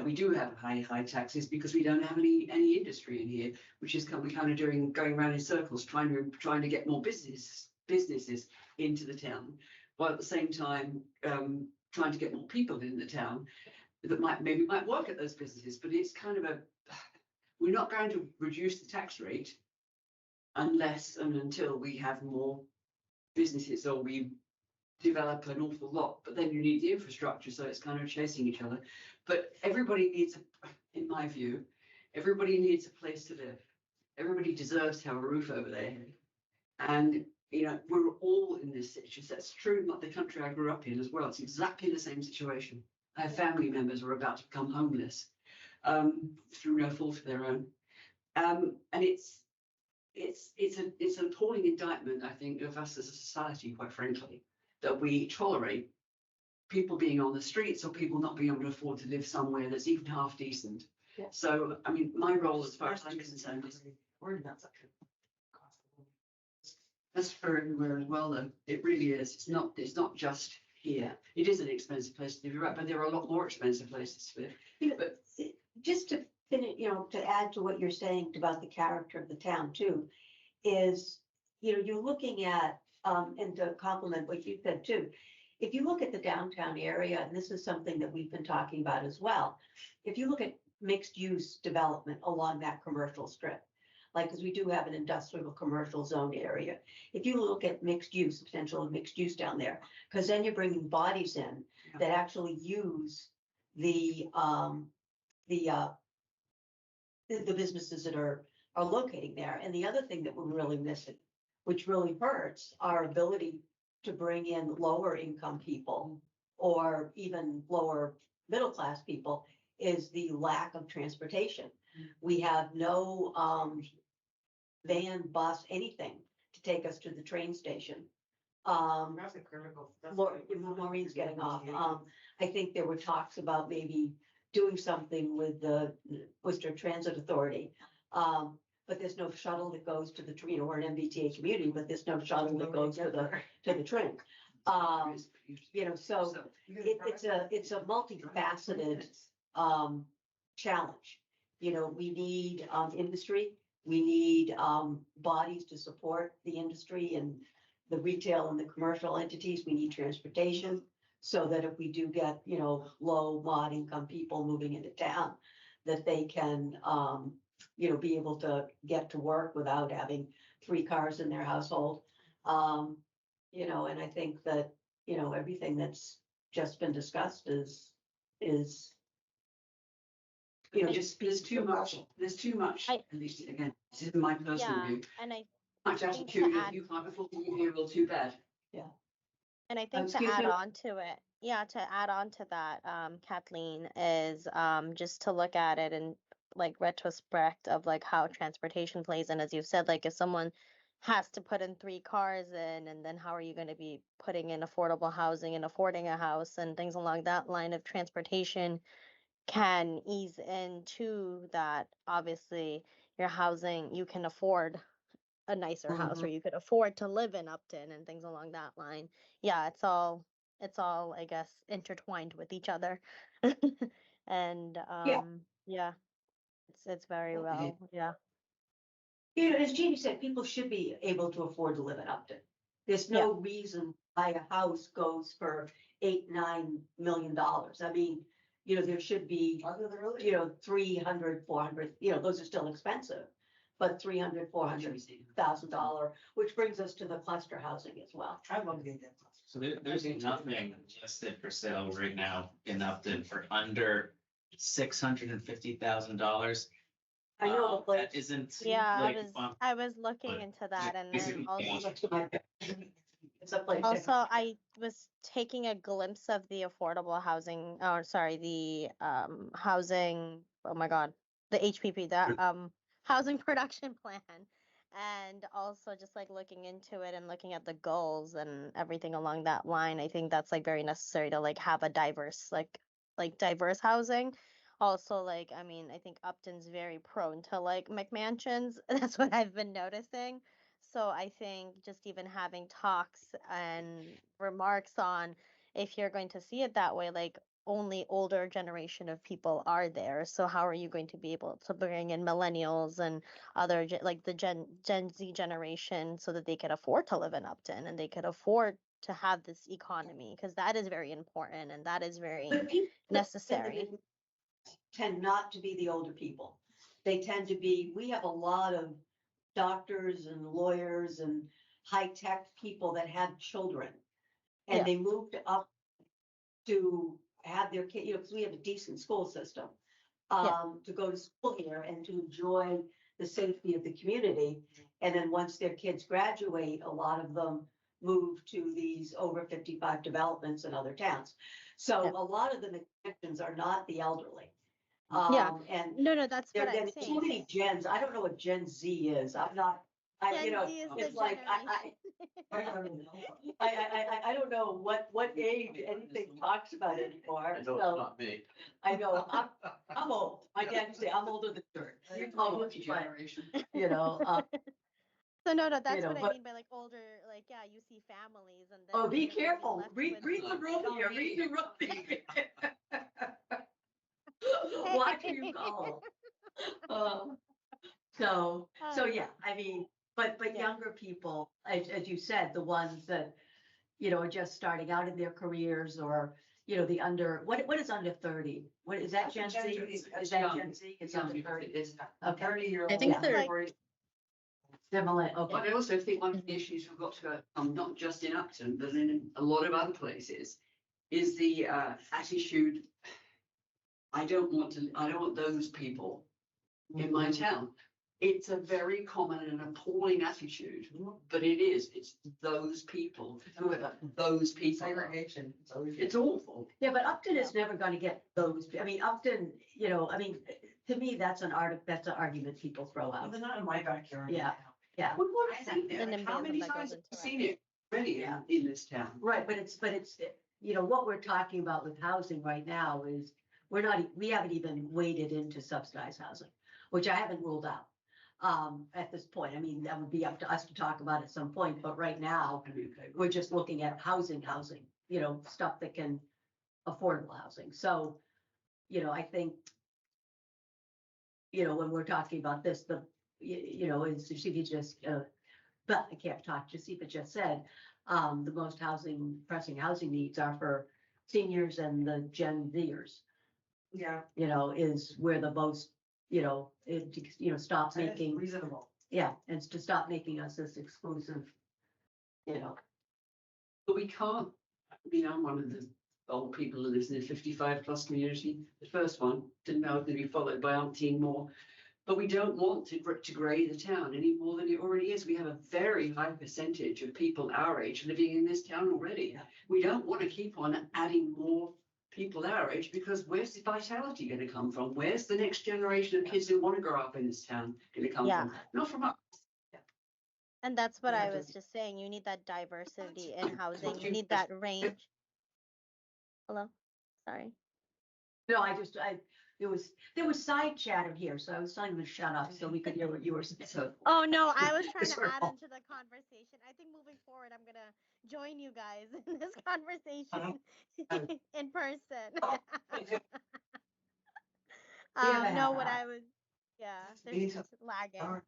we do have high taxes because we don't have any industry in here, which is kind of going around in circles, trying to get more businesses into the town, while at the same time trying to get more people in the town that might work at those businesses. But it's kind of we're not going to reduce the tax rate unless and until we have more businesses or we develop an awful lot. But then you need the infrastructure, so it's kind of chasing each other. But everybody needs, in my view, everybody needs a place to live. Everybody deserves to have a roof over their head. And you know, we're all in this situation. That's true, not the country I grew up in as well. It's exactly the same situation. I have family members who are about to become homeless through no fault of their own. And it's an appalling indictment, I think, of us as a society, quite frankly, that we tolerate people being on the streets or people not being able to afford to live somewhere that's even half decent. Yeah. So, I mean, my role as far as I'm concerned is that's for everywhere as well, though. It really is. It's not just here. It is an expensive place to live, you're right, but there are a lot more expensive places to live. You know, but just to finish, you know, to add to what you're saying about the character of the town too, is, you know, you're looking at and to complement what you said too, if you look at the downtown area, and this is something that we've been talking about as well, if you look at mixed use development along that commercial strip, like, because we do have an industrial commercial zone area. If you look at mixed use, potential of mixed use down there, because then you're bringing bodies in that actually use the, the businesses that are locating there. And the other thing that we're really missing, which really hurts our ability to bring in lower income people or even lower middle class people, is the lack of transportation. We have no van, bus, anything to take us to the train station. That's a critical. Maureen's getting off. I think there were talks about maybe doing something with the Worcester Transit Authority. But there's no shuttle that goes to the, we're an MBTA community, but there's no shuttle that goes to the train. So it's a multifaceted challenge. We need industry, we need bodies to support the industry and the retail and the commercial entities. We need transportation so that if we do get, low mod income people moving into town, that they can, be able to get to work without having 3 cars in their household. And I think that, everything that's just been discussed is, There's too much, I- at least again, this is my personal Yeah, view. and I Much think to attitude, if add- you can't afford to be here, well, too bad. And I think to Excuse add me? on to it, to add on to that, Kathleen, is just to look at it in like retrospect of like how transportation plays. And as you've said, like if someone has to put in 3 cars in, and then how are you going to be putting in affordable housing and affording a house and things along that line of transportation can ease into that. Obviously, your housing, you can afford a nicer house, or you could afford to live in Upton and things along that line. Yeah, it's all I guess intertwined with each other. And yeah, it's very well, yeah. As Jeannie said, people should be able to afford to live in Upton. There's no reason why a house goes for $8-9 million. I mean, there should be, 300, 400, those are still expensive, but $300, $400,000, which brings us to the cluster housing as well. I'd love to get that. So there's nothing listed for sale right now in Upton for under $650,000. I know, but That isn't. Yeah, like, I was looking but into that, and basically, then also it's a place. also I was taking a glimpse of the affordable housing, or sorry, the housing, oh my God, the HPP, that housing production plan. And also just like looking into it and looking at the goals and everything along that line. I think that's like very necessary to like have a diverse, like diverse housing. Also, like, I mean, I think Upton's very prone to like McMansions. That's what I've been noticing. So I think just even having talks and remarks on, if you're going to see it that way, like only older generation of people are there. So how are you going to be able to bring in millennials and other like the Gen Z generation, so that they could afford to live in Upton and they could afford to have this economy, because that is very important and that is very But people necessary. tend not to be the older people. They tend to be, we have a lot of doctors and lawyers and high-tech people that have children. And Yeah. they moved up to have their kid, because we have a decent school system, to go to school here and to enjoy the safety of the community. And then once their kids graduate, a lot of them move to these over 55 developments in other towns. So Yeah. a lot of the connections are not the elderly. Yeah. And No, that's what there's I'm too saying. many gens. I don't know what Gen Z is. I'm not, Gen Z is the it's like, generation. I don't know what age anything talks about anymore. I know it's So not me. I know, I'm old. My dad used to say, I'm older than dirt. You're old, Generation. So no, that's know, what I but- mean by like older, like, yeah, you see families and then. Oh, be you're gonna careful. left Read with the room here. adult Read the room. Watch who you call. So yeah, I mean, But Yeah. younger people, as you said, the ones that, you know, are just starting out in their careers or, you know, the under, what is under 30? What is that Gen Z? Is that young. Gen Z? It's under 30. It's Okay. 30-year-old. I think Yeah. they're, Similar, But okay. I also think one of the issues we've got to overcome, not just in Upton, but in a lot of other places, is the attitude. I don't want those people in my town. It's a very common and appalling attitude, but it's those people, whoever those people. are. It's awful. Yeah, but Upton is never gonna get those, I mean, Upton, you know, I mean, to me, that's an argument people throw out. They're not in my backyard. Yeah. Yeah, Well, what is that? The Like, how NIMBYism many that times goes have you into seen it already Yeah. in this town? right, but it's, you know, what we're talking about with housing right now is, we haven't even waded into subsidized housing, which I haven't ruled out. At this point, I mean, that would be up to us to talk about at some point, but right now, we're just looking at housing, you know, stuff that can, affordable housing, so, you know, I think, you know, when we're talking about this, you know, as Josepha just, but I can't talk, Josepha just said, the most pressing housing needs are for seniors and the Gen Zers, Yeah. you know, is where the most, you know, stop making, Reasonable. yeah, and to stop making us this exclusive, you know. But we can't, I mean, I'm one of the old people who lives in the 55+ community. The first one, didn't know it was going to be followed by umpteen more. But we don't want to grey the town any more than it already is. We have a very high percentage of people our age living in this town already. Yeah. We don't want to keep on adding more people our age, because where's the vitality going to come from? Where's the next generation of kids who want to grow up in this town going to come Yeah. from? Not from us. And that's what We I have to- was just saying. You need that diversity in That's housing. what You you- need that range. Hello? Sorry. No, there was side chatter here, so I was telling them to shut up so we could hear what you were saying. So Oh, no, I was trying It's to her add fault. into the conversation. I think moving forward, I'm going to join you guys in this conversation in person. No, what I was, yeah, there's just lagging.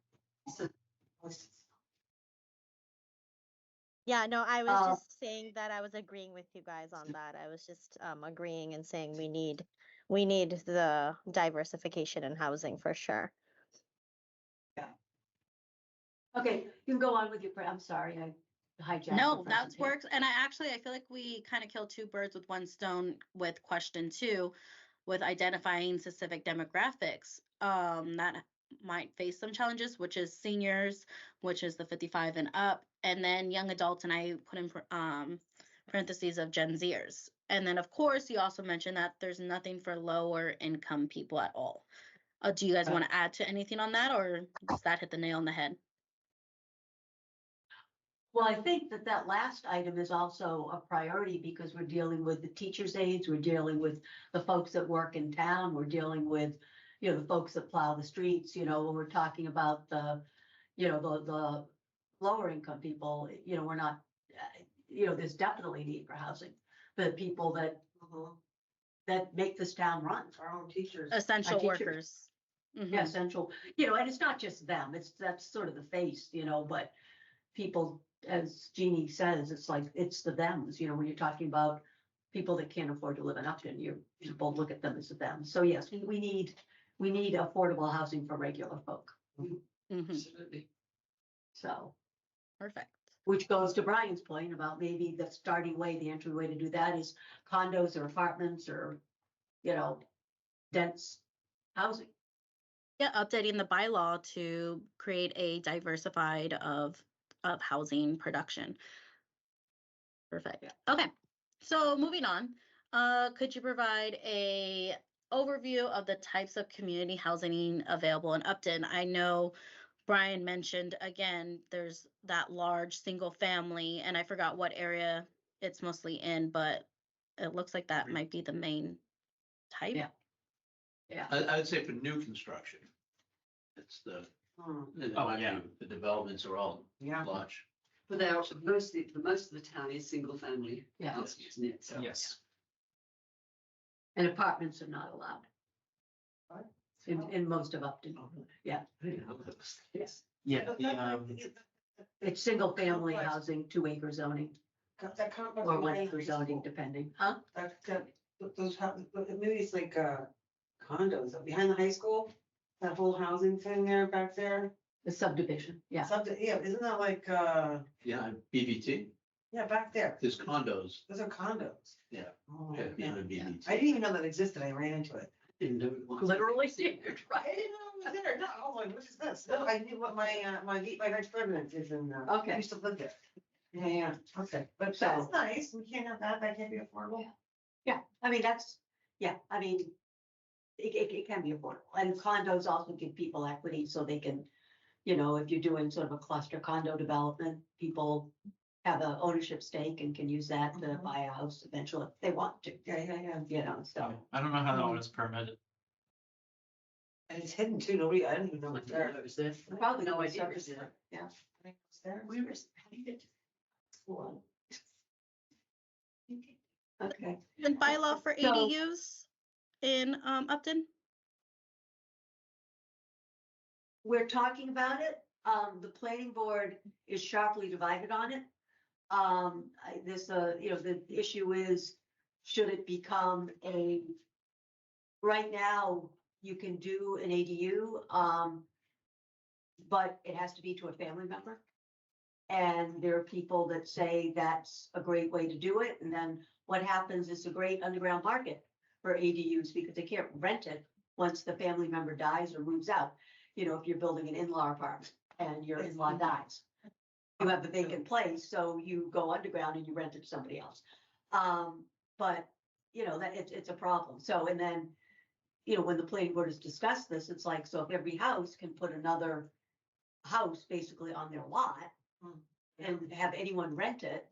Yeah, no, I was just saying that I was agreeing with you guys on that. I was just agreeing and saying we need the diversification in housing for sure. Okay, you can go on with your, I'm sorry, I hijacked. no, the that's presentation. works. And I feel like we kind of killed two birds with one stone with question 2, with identifying specific demographics that might face some challenges, which is seniors, which is the 55 and up, and then young adults, and I put in parentheses of Gen Zers. And then, of course, you also mentioned that there's nothing for lower income people at all. Do you guys want to add to anything on that, or does that hit the nail on the head? Well, I think that last item is also a priority because we're dealing with the teachers' aides, we're dealing with the folks that work in town, we're dealing with, you know, the folks that plow the streets, you know, when we're talking about the, you know, the lower income people, you know, we're not, you know, there's definitely need for housing. The people that make this town run. Our own teachers. Essential teachers. workers. Mhm. Yeah, essential, you know, and it's not just them, that's sort of the face, you know, but people, as Jeannie says, it's like, it's the thems, you know, when you're talking about people that can't afford to live in Upton, people look at them as the them. So yes, we need affordable housing for regular folk, Mhm. absolutely. so. Perfect. Which goes to Brian's point about maybe the starting way, the entry way to do that is condos or apartments or, you know, dense housing. Yeah, updating the bylaw to create a diversified of housing production. Perfect. Okay, so moving on, could you provide a overview of the types of community housing available in Upton? I know Brian mentioned, again, there's that large single family, and I forgot what area it's mostly in, but it looks like that might be the main type. Yeah. Yeah. I'd say for new construction, it's the developments are all Yeah. large. But they are mostly, for most of the town is single family Yeah. housing, isn't it? So- Yes. And apartments are not allowed What? in most of Upton. Yeah. I didn't know that was- Yes. Yeah, It's single family housing, 2 acre zoning, That complex or behind 1 acre high zoning school. depending, huh? Those, maybe it's like condos behind the high school, that whole housing thing there, back there. The subdivision, yeah. Yeah, isn't that like, Yeah, BVT, yeah, back there, there's condos. those are condos. Yeah. Oh, Yeah, yeah. behind BVT. I didn't even know that existed, I ran into it. Didn't know it was. Literally, I didn't know it was there, no, oh, like, what is this? No, I knew what my next residence is in, I Okay. used to live there. Yeah, okay, but So- that's nice, we can't have that can't be affordable. Yeah, I mean, that's, yeah, I mean, it can be affordable, and condos also give people equity, so they can, you know, if you're doing sort of a cluster condo development, people have a ownership stake and can use that to Mhm. buy a house eventually if they want to, Yeah. you know, so. I don't know how that was permitted. And it's hidden too, nobody, I didn't even know I it's didn't know there. it was there. Probably No no idea idea, it was there. yeah. I think it's there. Where is, how do you get to? School? Okay, And bylaw for So- ADUs in Upton? we're talking about it, the planning board is sharply divided on it. You know, the issue is, should it become right now, you can do an ADU, but it has to be to a family member. And there are people that say that's a great way to do it, and then what happens is a great underground market for ADUs, because they can't rent it once the family member dies or moves out. You know, if you're building an in-law apartment and your in-law dies, you have a vacant place, so you go underground and you rent it to somebody else. But, you know, that it's a problem. So, and then, you know, when the planning board has discussed this, it's like, so if every house can put another house basically on their lot and have anyone rent it,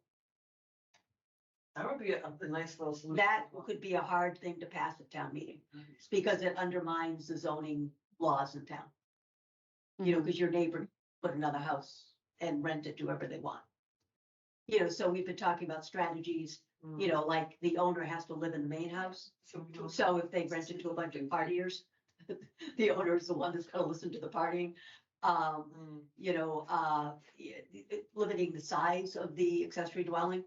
That would be a nice little solution. that could be a hard thing to pass at town meeting. It's because it undermines the zoning laws in town. You know, because your neighbor can put another house and rent it to whoever they want. You know, so we've been talking about strategies, you know, like the owner has to live in the main house. So if they rent it to a bunch of partiers, the owner is the one that's gonna listen to the partying. You know, limiting the size of the accessory dwelling.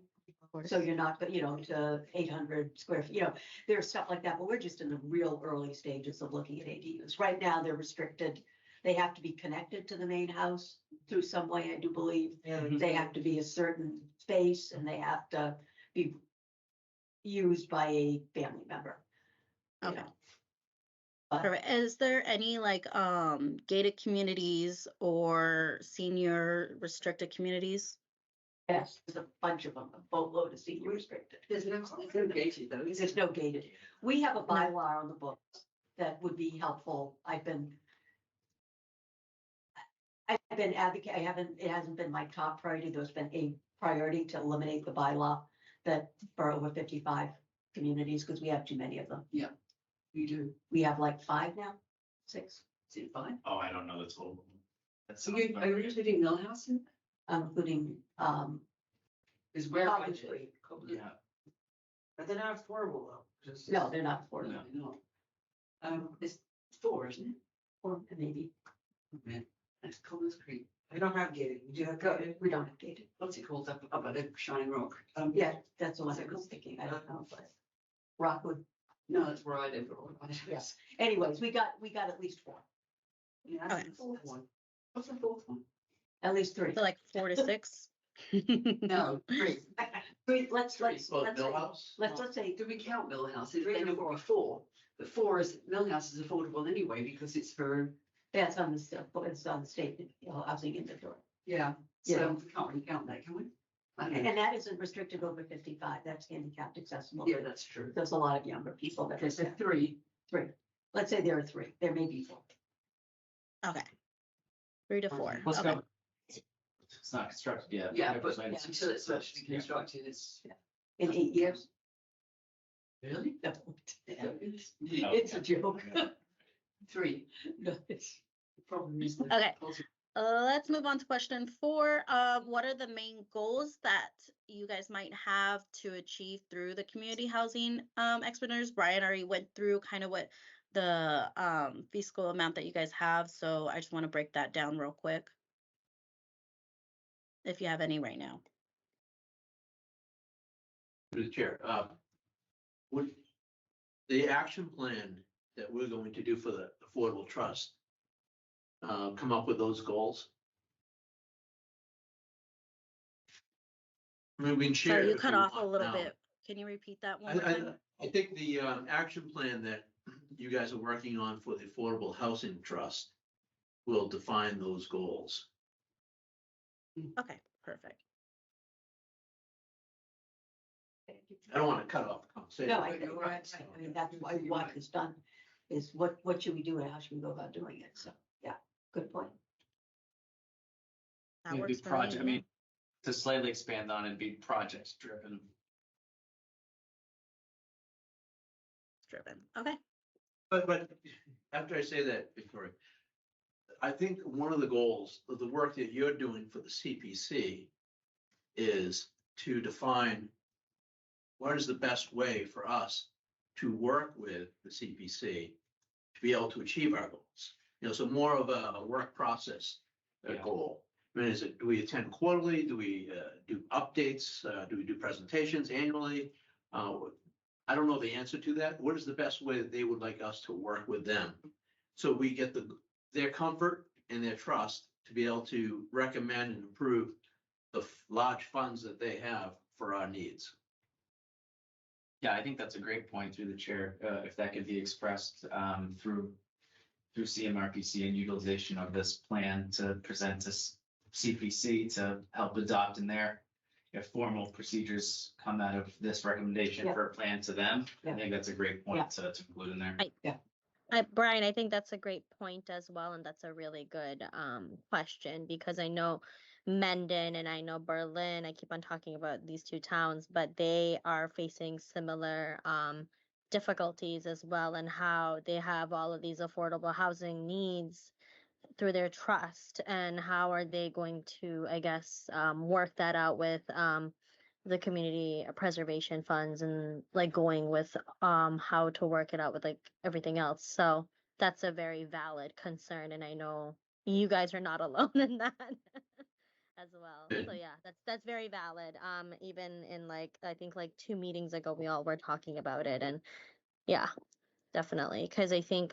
So you're not, you know, to 800 square feet, you know, there's stuff like that, but we're just in the real early stages of looking at ADUs. Right now, they're restricted. They have to be connected to the main house through some way, I do believe. Yeah, They have to be a certain space and they have to be used by a family member. you Okay. know. But Perfect. Is there any like gated communities or senior restricted communities? yes, there's a bunch of them, a boatload of senior restricted. There's no gated though, is There's it? no gated. We have a bylaw on the books that would be helpful. I've been advocate, it hasn't been my top priority. There's been a priority to eliminate the bylaw that for over 55 communities, because we have too many of them. You do. We have like 5 now, 6, Is it fine? Oh, I don't know the total. That So sounds you, about are you right. including Millhouse in? including, Is where? Cottage Street. Yeah, But they're not affordable though. Just- no, they're not No, affordable, they're not. It's 4, isn't it? or maybe, Okay. That's Commons Creek. We don't have gated, we do have gated. we don't have gated. What's it called up at the Shining Rock? Yeah, that's the one I was thinking. I don't know, but Rockwood. No, that's where I live. Yes. Anyways, we got at least 4, Yeah, that's Okay. the fourth one. What's the fourth one? at least 3. So like 4 to 6? No, 3. 3, let's Well, say, Millhouse? let's say, Do we count Millhouse? Then it would be 4. But 4 is, Millhouse is affordable anyway because it's for, that's on the stuff, it's on the state, you know, housing inventory. yeah. Yeah. So we can't really count that, can we? I don't know. And that isn't restricted over 55, that's handicapped accessible. Yeah, that's true. There's a lot of younger people that Okay, so are 3. 3. Let's say there are 3, there may be 4. Okay. 3 to 4. let's Okay. go. It's not constructed yet. Yeah, Like I but said, until it's actually yeah. constructed, it's. In 8 years. Really? No, Oh, it's a yeah. joke. 3. No, it's- The problem is. the Okay. positive- Let's move on to question 4. What are the main goals that you guys might have to achieve through the community housing expenditures? Brian already went through kind of what the fiscal amount that you guys have, so I just want to break that down real quick. if you have any right now. Through the chair, would the action plan that we're going to do for the Affordable Trust come up with those goals? I mean, we can share. Sorry, you if cut we off a want little now. bit. Can you repeat that one more time? I think the action plan that you guys are working on for the Affordable Housing Trust will define those goals. Okay, perfect. I don't want to cut off the conversation. No, I mean, that's why what is done is what should we do and how should we go about doing it? So, yeah, good point. That It'd be works for me. project, I yeah. mean, to slightly expand on it, be project driven. Driven. Okay. But after I say that, Victoria, I think one of the goals of the work that you're doing for the CPC is to define what is the best way for us to work with the CPC to be able to achieve our goals. You know, so more of a work process Yeah. goal. I mean, do we attend quarterly? Do we do updates? Do we do presentations annually? I don't know the answer to that. What is the best way that they would like us to work with them? So we get their comfort and their trust to be able to recommend and improve the large funds that they have for our needs. Yeah, I think that's a great point through the chair, if that could be expressed through CMRPC and utilization of this plan to present to CPC to help adopt in there. If formal procedures come out of this recommendation Yeah. for a plan to them, I Yeah. think that's a great Yeah. point to include in there. Brian, I think that's a great point as well, and that's a really good question because I know Mendon and I know Berlin. I keep on talking about these two towns, but they are facing similar difficulties as well, and how they have all of these affordable housing needs through their trust, and how are they going to, I guess, work that out with the community preservation funds and like going with how to work it out with like everything else. So that's a very valid concern, and I know you guys are not alone in that as well. So yeah, that's very valid. Even in like I think like 2 meetings ago we all were talking about it, and yeah, definitely, because I think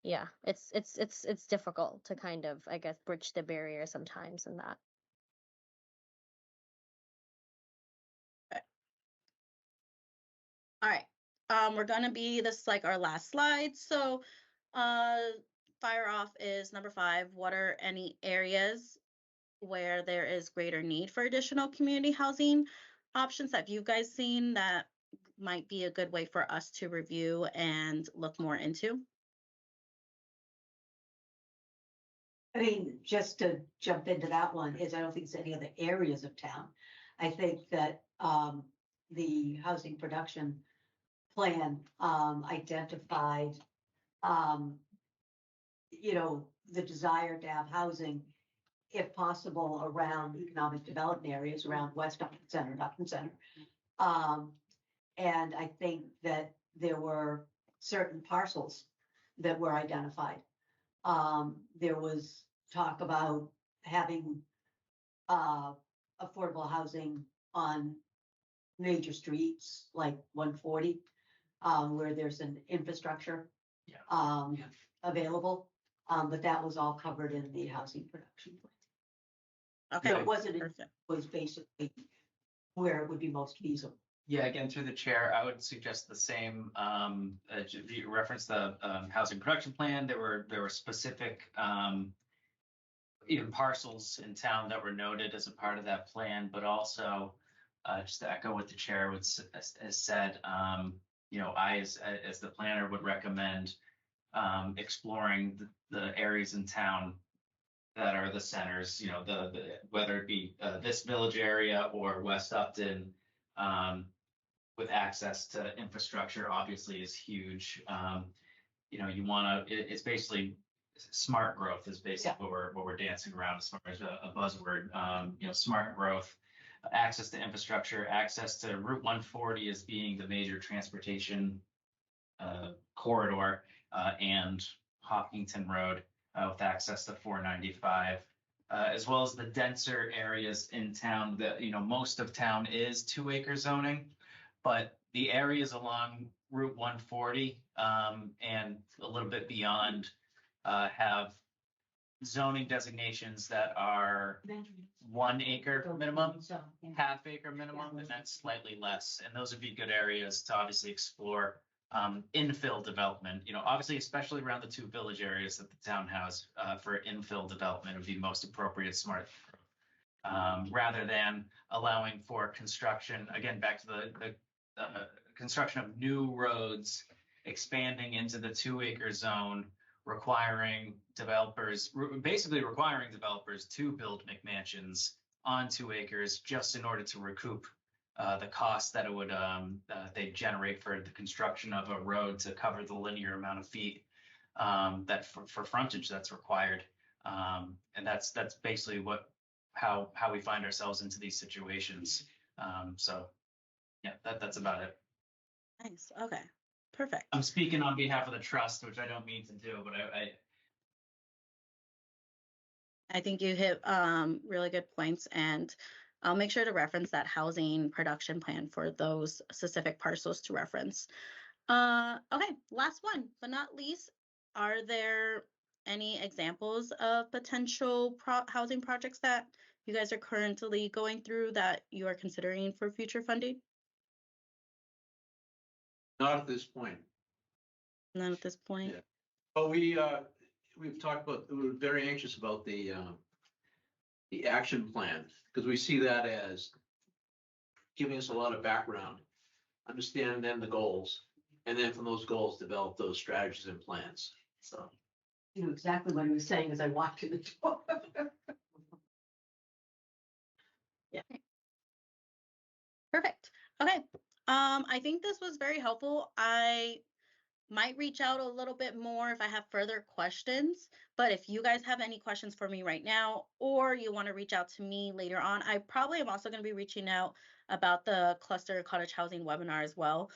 yeah, it's difficult to kind of, I guess, bridge the barrier sometimes in that. All right. We're gonna be this is like our last slide. So fire off is number 5. What are any areas where there is greater need for additional community housing options that you guys seen that might be a good way for us to review and look more into? I mean, just to jump into that one is I don't think it's any other areas of town. I think that the housing production plan identified you know, the desire to have housing, if possible, around economic development areas, around West Upton Center, Upton Center. And I think that there were certain parcels that were identified. There was talk about having affordable housing on major streets like 140, where there's an infrastructure Yeah. available. But that was all covered in the housing production plan. Okay. So it wasn't, it Perfect. was basically where it would be most feasible. Yeah, again, through the chair, I would suggest the same, if you reference the housing production plan, there were specific even parcels in town that were noted as a part of that plan, but also just to echo what the chair has said, you know, I as the planner would recommend exploring the areas in town that are the centers, you know, the whether it be this village area or West Upton, with access to infrastructure obviously is huge. You know, you want to, it's basically smart growth is basically what we're dancing around as far as a buzzword. You know, smart growth, access to infrastructure, access to Route 140 as being the major transportation corridor, and Hopkinton Road with access to 495 as well as the denser areas in town. That, you know, most of town is 2-acre zoning, but the areas along Route 140 and a little bit beyond have zoning designations that are 1 acre minimum, half-acre minimum, and then slightly less. And those would be good areas to obviously explore infill development. You know, obviously, especially around the 2 village areas that the town has for infill development would be most appropriate, smart, rather than allowing for construction. Again, back to the construction of new roads, expanding into the 2-acre zone, requiring developers, basically requiring developers to build McMansions on 2 acres just in order to recoup the cost that it would they generate for the construction of a road to cover the linear amount of feet that for frontage that's required. And that's basically how we find ourselves into these situations. So yeah, that's about it. Nice. Okay. Perfect. I'm speaking on behalf of the trust, which I don't mean to do, but I think you hit really good points, and I'll make sure to reference that housing production plan for those specific parcels to reference. Okay, last one, but not least, are there any examples of potential housing projects that you guys are currently going through that you are considering for future funding? Not at this point. Not at this point. Yeah. But we've talked about, we're very anxious about the action plan, because we see that as giving us a lot of background, understanding then the goals, and then from those goals, develop those strategies and plans. So. You know exactly what he was saying as I walked in the door. Yeah. Perfect. Okay. I think this was very helpful. I might reach out a little bit more if I have further questions, but if you guys have any questions for me right now, or you want to reach out to me later on, I probably am also going to be reaching out about the cluster cottage housing webinar as well.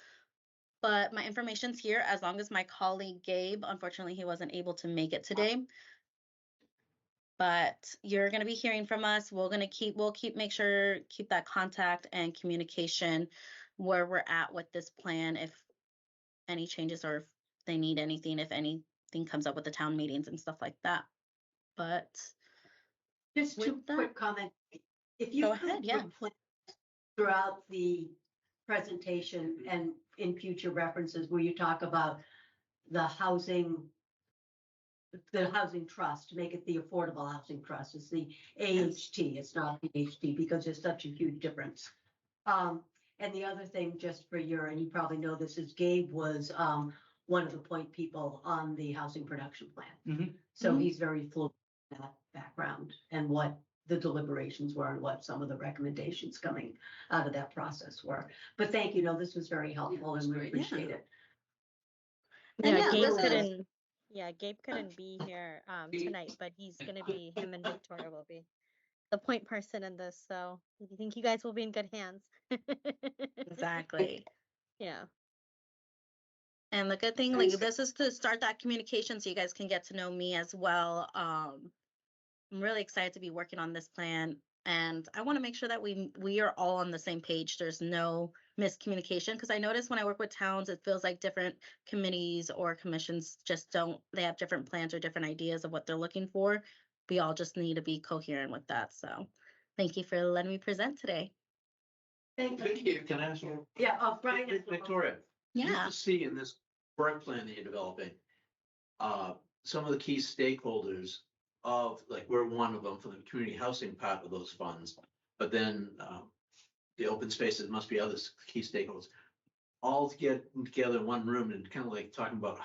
But my information's here, as long as my colleague Gabe, unfortunately, he wasn't able to make it today. But you're going to be hearing from us. We'll keep that contact and communication where we're at with this plan, if any changes or if they need anything, if anything comes up with the town meetings and stuff like that. But Just with two that- quick comments. If you Go could ahead, yeah. put throughout the presentation and in future references where you talk about the housing trust, to make it the Affordable Housing Trust. It's the AHT, it's not the HT, because there's such a huge difference. And the other thing, just for and you probably know this, is Gabe was one of the point people on the housing production plan. Mhm. So he's very fluent in that background and what the deliberations were and what some of the recommendations coming out of that process were. But thank you, no, this was very helpful and we great. appreciate it. And Yeah, yeah, Gabe this is- couldn't. Yeah, Gabe couldn't be here tonight, but he's gonna be. Him and Victoria will be the point person in this. So I think you guys will be in good hands. Exactly. Yeah. And the good thing, like, this is to start that communication so you guys can get to know me as well. I'm really excited to be working on this plan, and I want to make sure that we are all on the same page. There's no miscommunication, because I notice when I work with towns, it feels like different committees or commissions they have different plans or different ideas of what they're looking for. We all just need to be coherent with that. So thank you for letting me present today. Thank you. Can I ask you? Yeah, Brian. Victoria. You Yeah. have to see in this work plan that you're developing, some of the key stakeholders of, like, we're one of them for the community housing part of those funds, but then, the open spaces must be other key stakeholders. All to get together in one room and kind of like talking about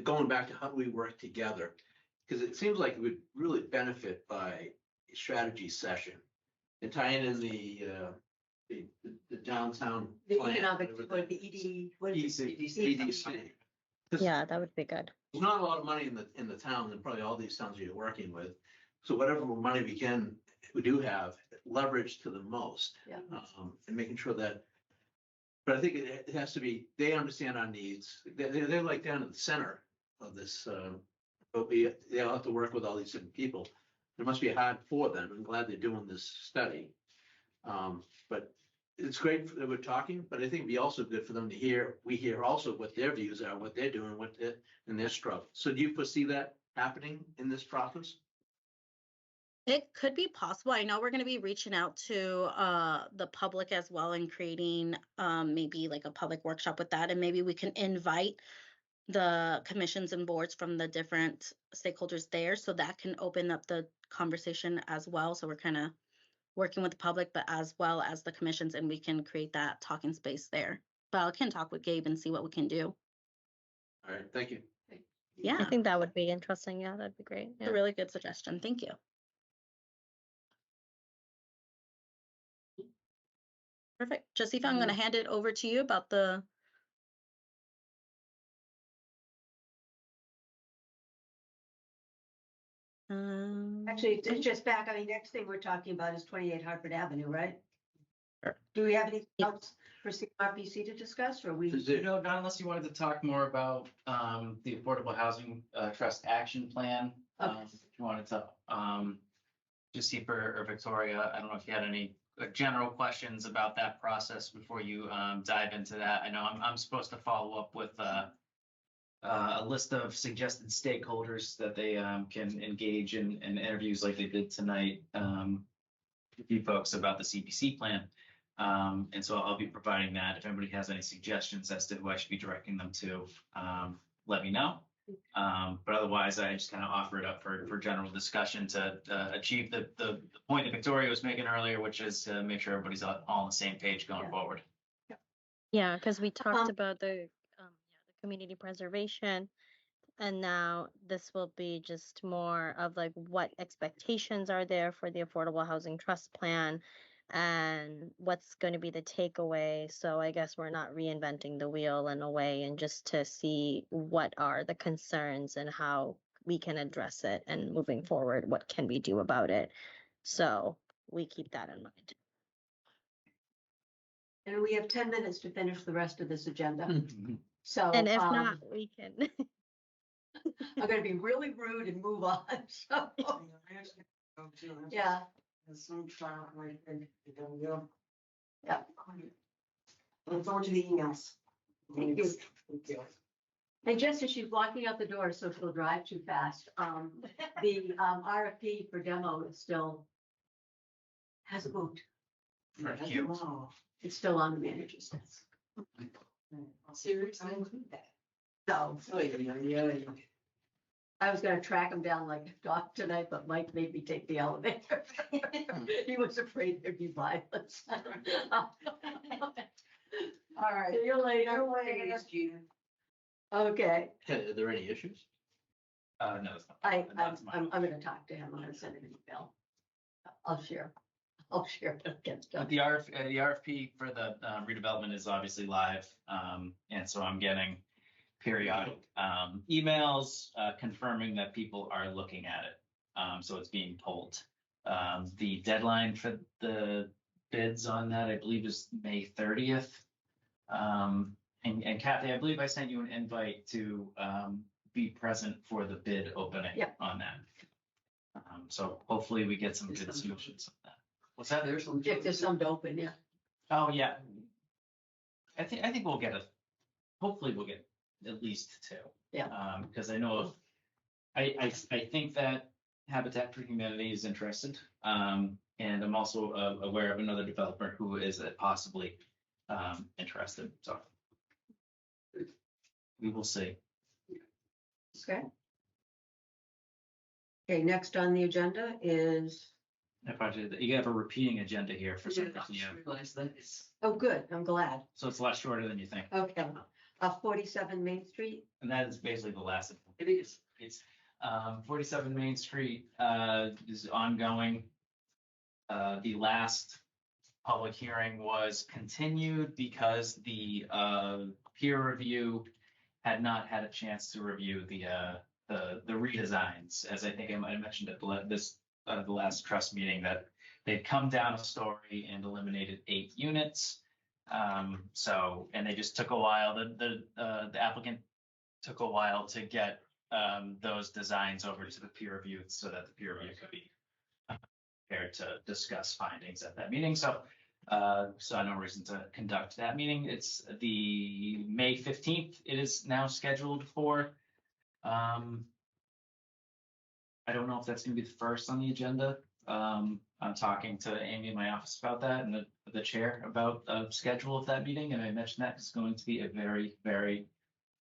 going back to how do we work together? Because it seems like it would really benefit by a strategy session and tying in the downtown The plan. economic, whatever what, the ED, what is it? EDC. 'Cause Yeah, that would be good. there's not a lot of money in the town, and probably all these towns you're working with. So whatever money we do have, leverage to the most. Yeah. And making sure that, but I think it has to be, they understand our needs. They're like down at the center of this, but they'll have to work with all these different people. it must be hard for them. I'm glad they're doing this study. But it's great that we're talking, but I think it'd be also good for them to hear, we hear also what their views are, what they're doing, and their struggle. So do you foresee that happening in this process? It could be possible. I know we're going to be reaching out to the public as well and creating maybe like a public workshop with that. And maybe we can invite the commissions and boards from the different stakeholders there. So that can open up the conversation as well. So we're kind of working with the public, but as well as the commissions, and we can create that talking space there. But I can talk with Gabe and see what we can do. All right, thank you. Yeah, I think that would be interesting. Yeah, that'd be great. it's Yeah. a really good suggestion. Thank you. Perfect. Josepha, I'm going to hand it over to you about the. Actually, it's just back, I mean, next thing we're talking about is 28 Hartford Avenue, right? Sure. Do we have anything else for CMRPC to discuss, or we? Is You it, know, not unless you wanted to talk more about the Affordable Housing Trust Action Plan. Okay. If you wanted to, Josepha or Victoria, I don't know if you had any general questions about that process before you dive into that. I know I'm supposed to follow up with a list of suggested stakeholders that they can engage in interviews like they did tonight. A few folks about the CPC plan. And so I'll be providing that. If anybody has any suggestions as to who I should be directing them to, let me know. But otherwise, I just kind of offer it up for general discussion to achieve the point that Victoria was making earlier, which is to make sure everybody's all on the same page going Yeah. forward. Yeah, because we talked about the community preservation, and now this will be just more of like what expectations are there for the Affordable Housing Trust Plan and what's going to be the takeaway. So I guess we're not reinventing the wheel in a way, and just to see what are the concerns and how we can address it, and moving forward, what can we do about it. So we keep that in mind. And we have 10 minutes to finish the rest of this agenda. So. And if not, we can. I'm gonna be really rude and move on, so, yeah. There's some trial right there. You don't know. Yeah. Look forward to the emails. Thank you. Thank you. And just as she's walking out the door, so she'll drive too fast, the RFP for demo is still hasn't moved. Thank you. Wow. It's still on the manager's desk. Seriously? So Oh, yeah. I was gonna track him down like a dog tonight, but Mike made me take the elevator. He was afraid there'd be violence. All right, see you later. Thanks, Gina. Okay, are there any issues? No, it's not. I'm That's mine. gonna talk to him. I'm gonna send him an email. I'll share it against But the RFP for the redevelopment is obviously live. And so I'm getting periodic emails confirming that people are looking at it. So it's being pulled. The deadline for the bids on that, I believe, is May 30th. And Kathy, I believe I sent you an invite to be present for the bid opening Yep. on that. So hopefully we get some good solutions on that. What's that? There's some. If there's some to open, yeah. Oh, yeah. I think we'll get hopefully we'll get at least two. Yeah. Because I know I think that Habitat for Humanity is interested. And I'm also aware of another developer who is possibly interested. So we will see. Okay. Okay, next on the agenda is, You have a repeating agenda here for some Yeah, I reason. just Yeah. realized that it's. oh, good, I'm glad. So it's a lot shorter than you think. Okay, 47 Main Street. And that is basically the last. It is. It's 47 Main Street is ongoing. The last public hearing was continued because the peer review had not had a chance to review the redesigns, as I think I might have mentioned at the last trust meeting, that they'd come down a story and eliminated 8 units. So, and they just took a while. The applicant took a while to get those designs over to the peer review so that the peer review could be prepared to discuss findings at that meeting. So so no reason to conduct that meeting. It's the May 15th. It is now scheduled for. I don't know if that's gonna be the first on the agenda. I'm talking to Amy in my office about that and the chair about the schedule of that meeting. And I mentioned that it's going to be a very, very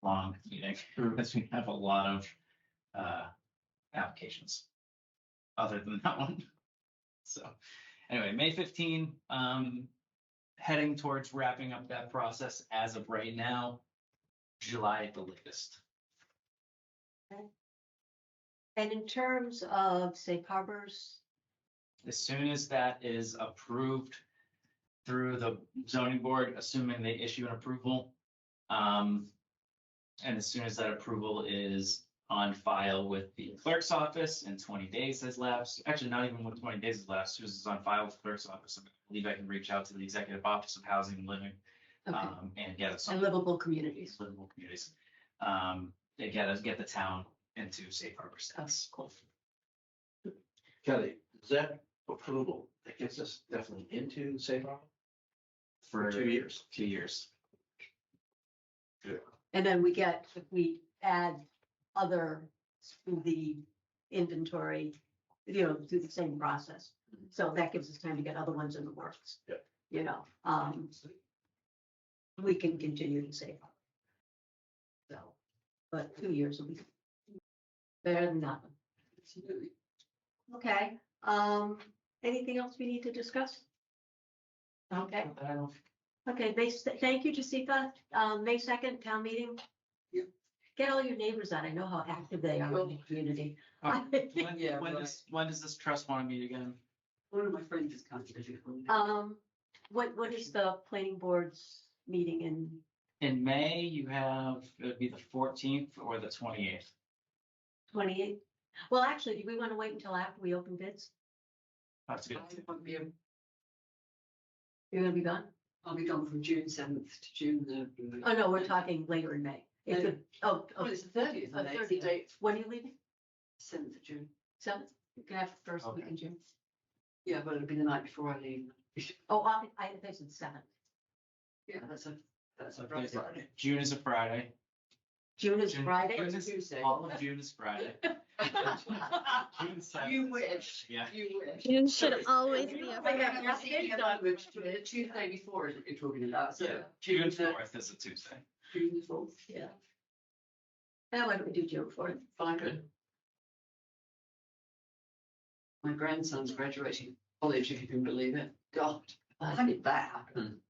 long meeting because we have a lot of applications other than that one. So anyway, May 15, heading towards wrapping up that process as of right now, July at the latest. And in terms of safe harbors, As soon as that is approved through the zoning board, assuming they issue an approval, and as soon as that approval is on file with the clerk's office and 20 days has lapsed, actually not even when 20 days has lapsed, as soon as it's on file with the clerk's office, I believe I can reach out to the Executive Office of Housing and Living okay, and get us some and livable communities. livable communities. They get the town into safe harbor status. Cool. Kelly, is that approval that gets us definitely into safe harbor? For 2 years. 2 years. And then we get, if we add other to the inventory, through the same process. So that gives us time to get other ones in the works. Yep. We can continue to save. So, but 2 years will be better than nothing. Absolutely. Okay, anything else we need to discuss? Okay. Okay, thank you, Jessica. May 2nd, town meeting. Yep. Get all your neighbors out. I know how active they are in the community. Yeah, When does this trust want to meet again? One of my friends is kind of difficult. What is the planning board's meeting in? In May, you have, it would be the 14th or the 28th. 28th? Well, actually, do we want to wait until after we open bids? That's good. You're gonna be gone? I'll be gone from June 7th to June the. Oh, no, we're talking later in May. It could, Well, it's the 30th, Oh, isn't it? It's the 30th. date, When are you leaving? 7th of June. 7th? You can have the first week in June. Yeah, but it'll be the night before I leave. Oh, I think it's 7th. Yeah, that's a Okay, Friday. June is a Friday. June is June- Friday. June is- Tuesday. All of June is Friday. June 7th You is wish. Yeah. You wish. June should always be a I Friday. have seen the Tuesday before is what you're talking about, so. Yeah, June 4th is a Tuesday. June the 4th. Yeah. Now, why don't we do June 4th? Fine, good. My grandson's graduating college, if you can believe it. God, how did that happen?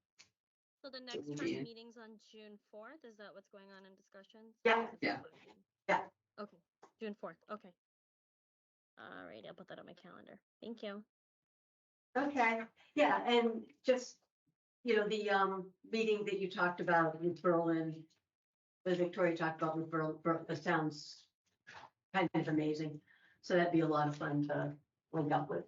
So the next we'll trust be in. meeting's on June 4th, is that what's going on in discussions? Yeah. Yeah. Yeah. Okay, June 4th, okay. All right, I'll put that on my calendar. Thank you. Okay, yeah, and just, the meeting that you talked about with Berlin, that Victoria talked about with Berlin, that sounds kind of amazing. So that'd be a lot of fun to link up with.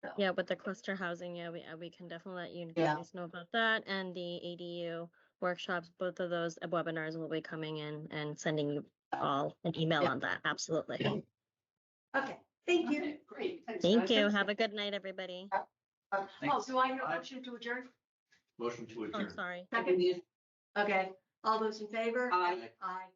So, Yeah, with the cluster housing, yeah, we can definitely let you Yeah. guys know about that, and the ADU workshops, both of those webinars will be coming in and sending you all an email Yeah. on that, absolutely. Okay, thank you. Okay, great. Thanks, Thank guys. you, have a good night, everybody. Oh, do I hear a motion to adjourn? Motion to Oh, adjourn. sorry. Second, okay, all those in favor? Aye. Aye.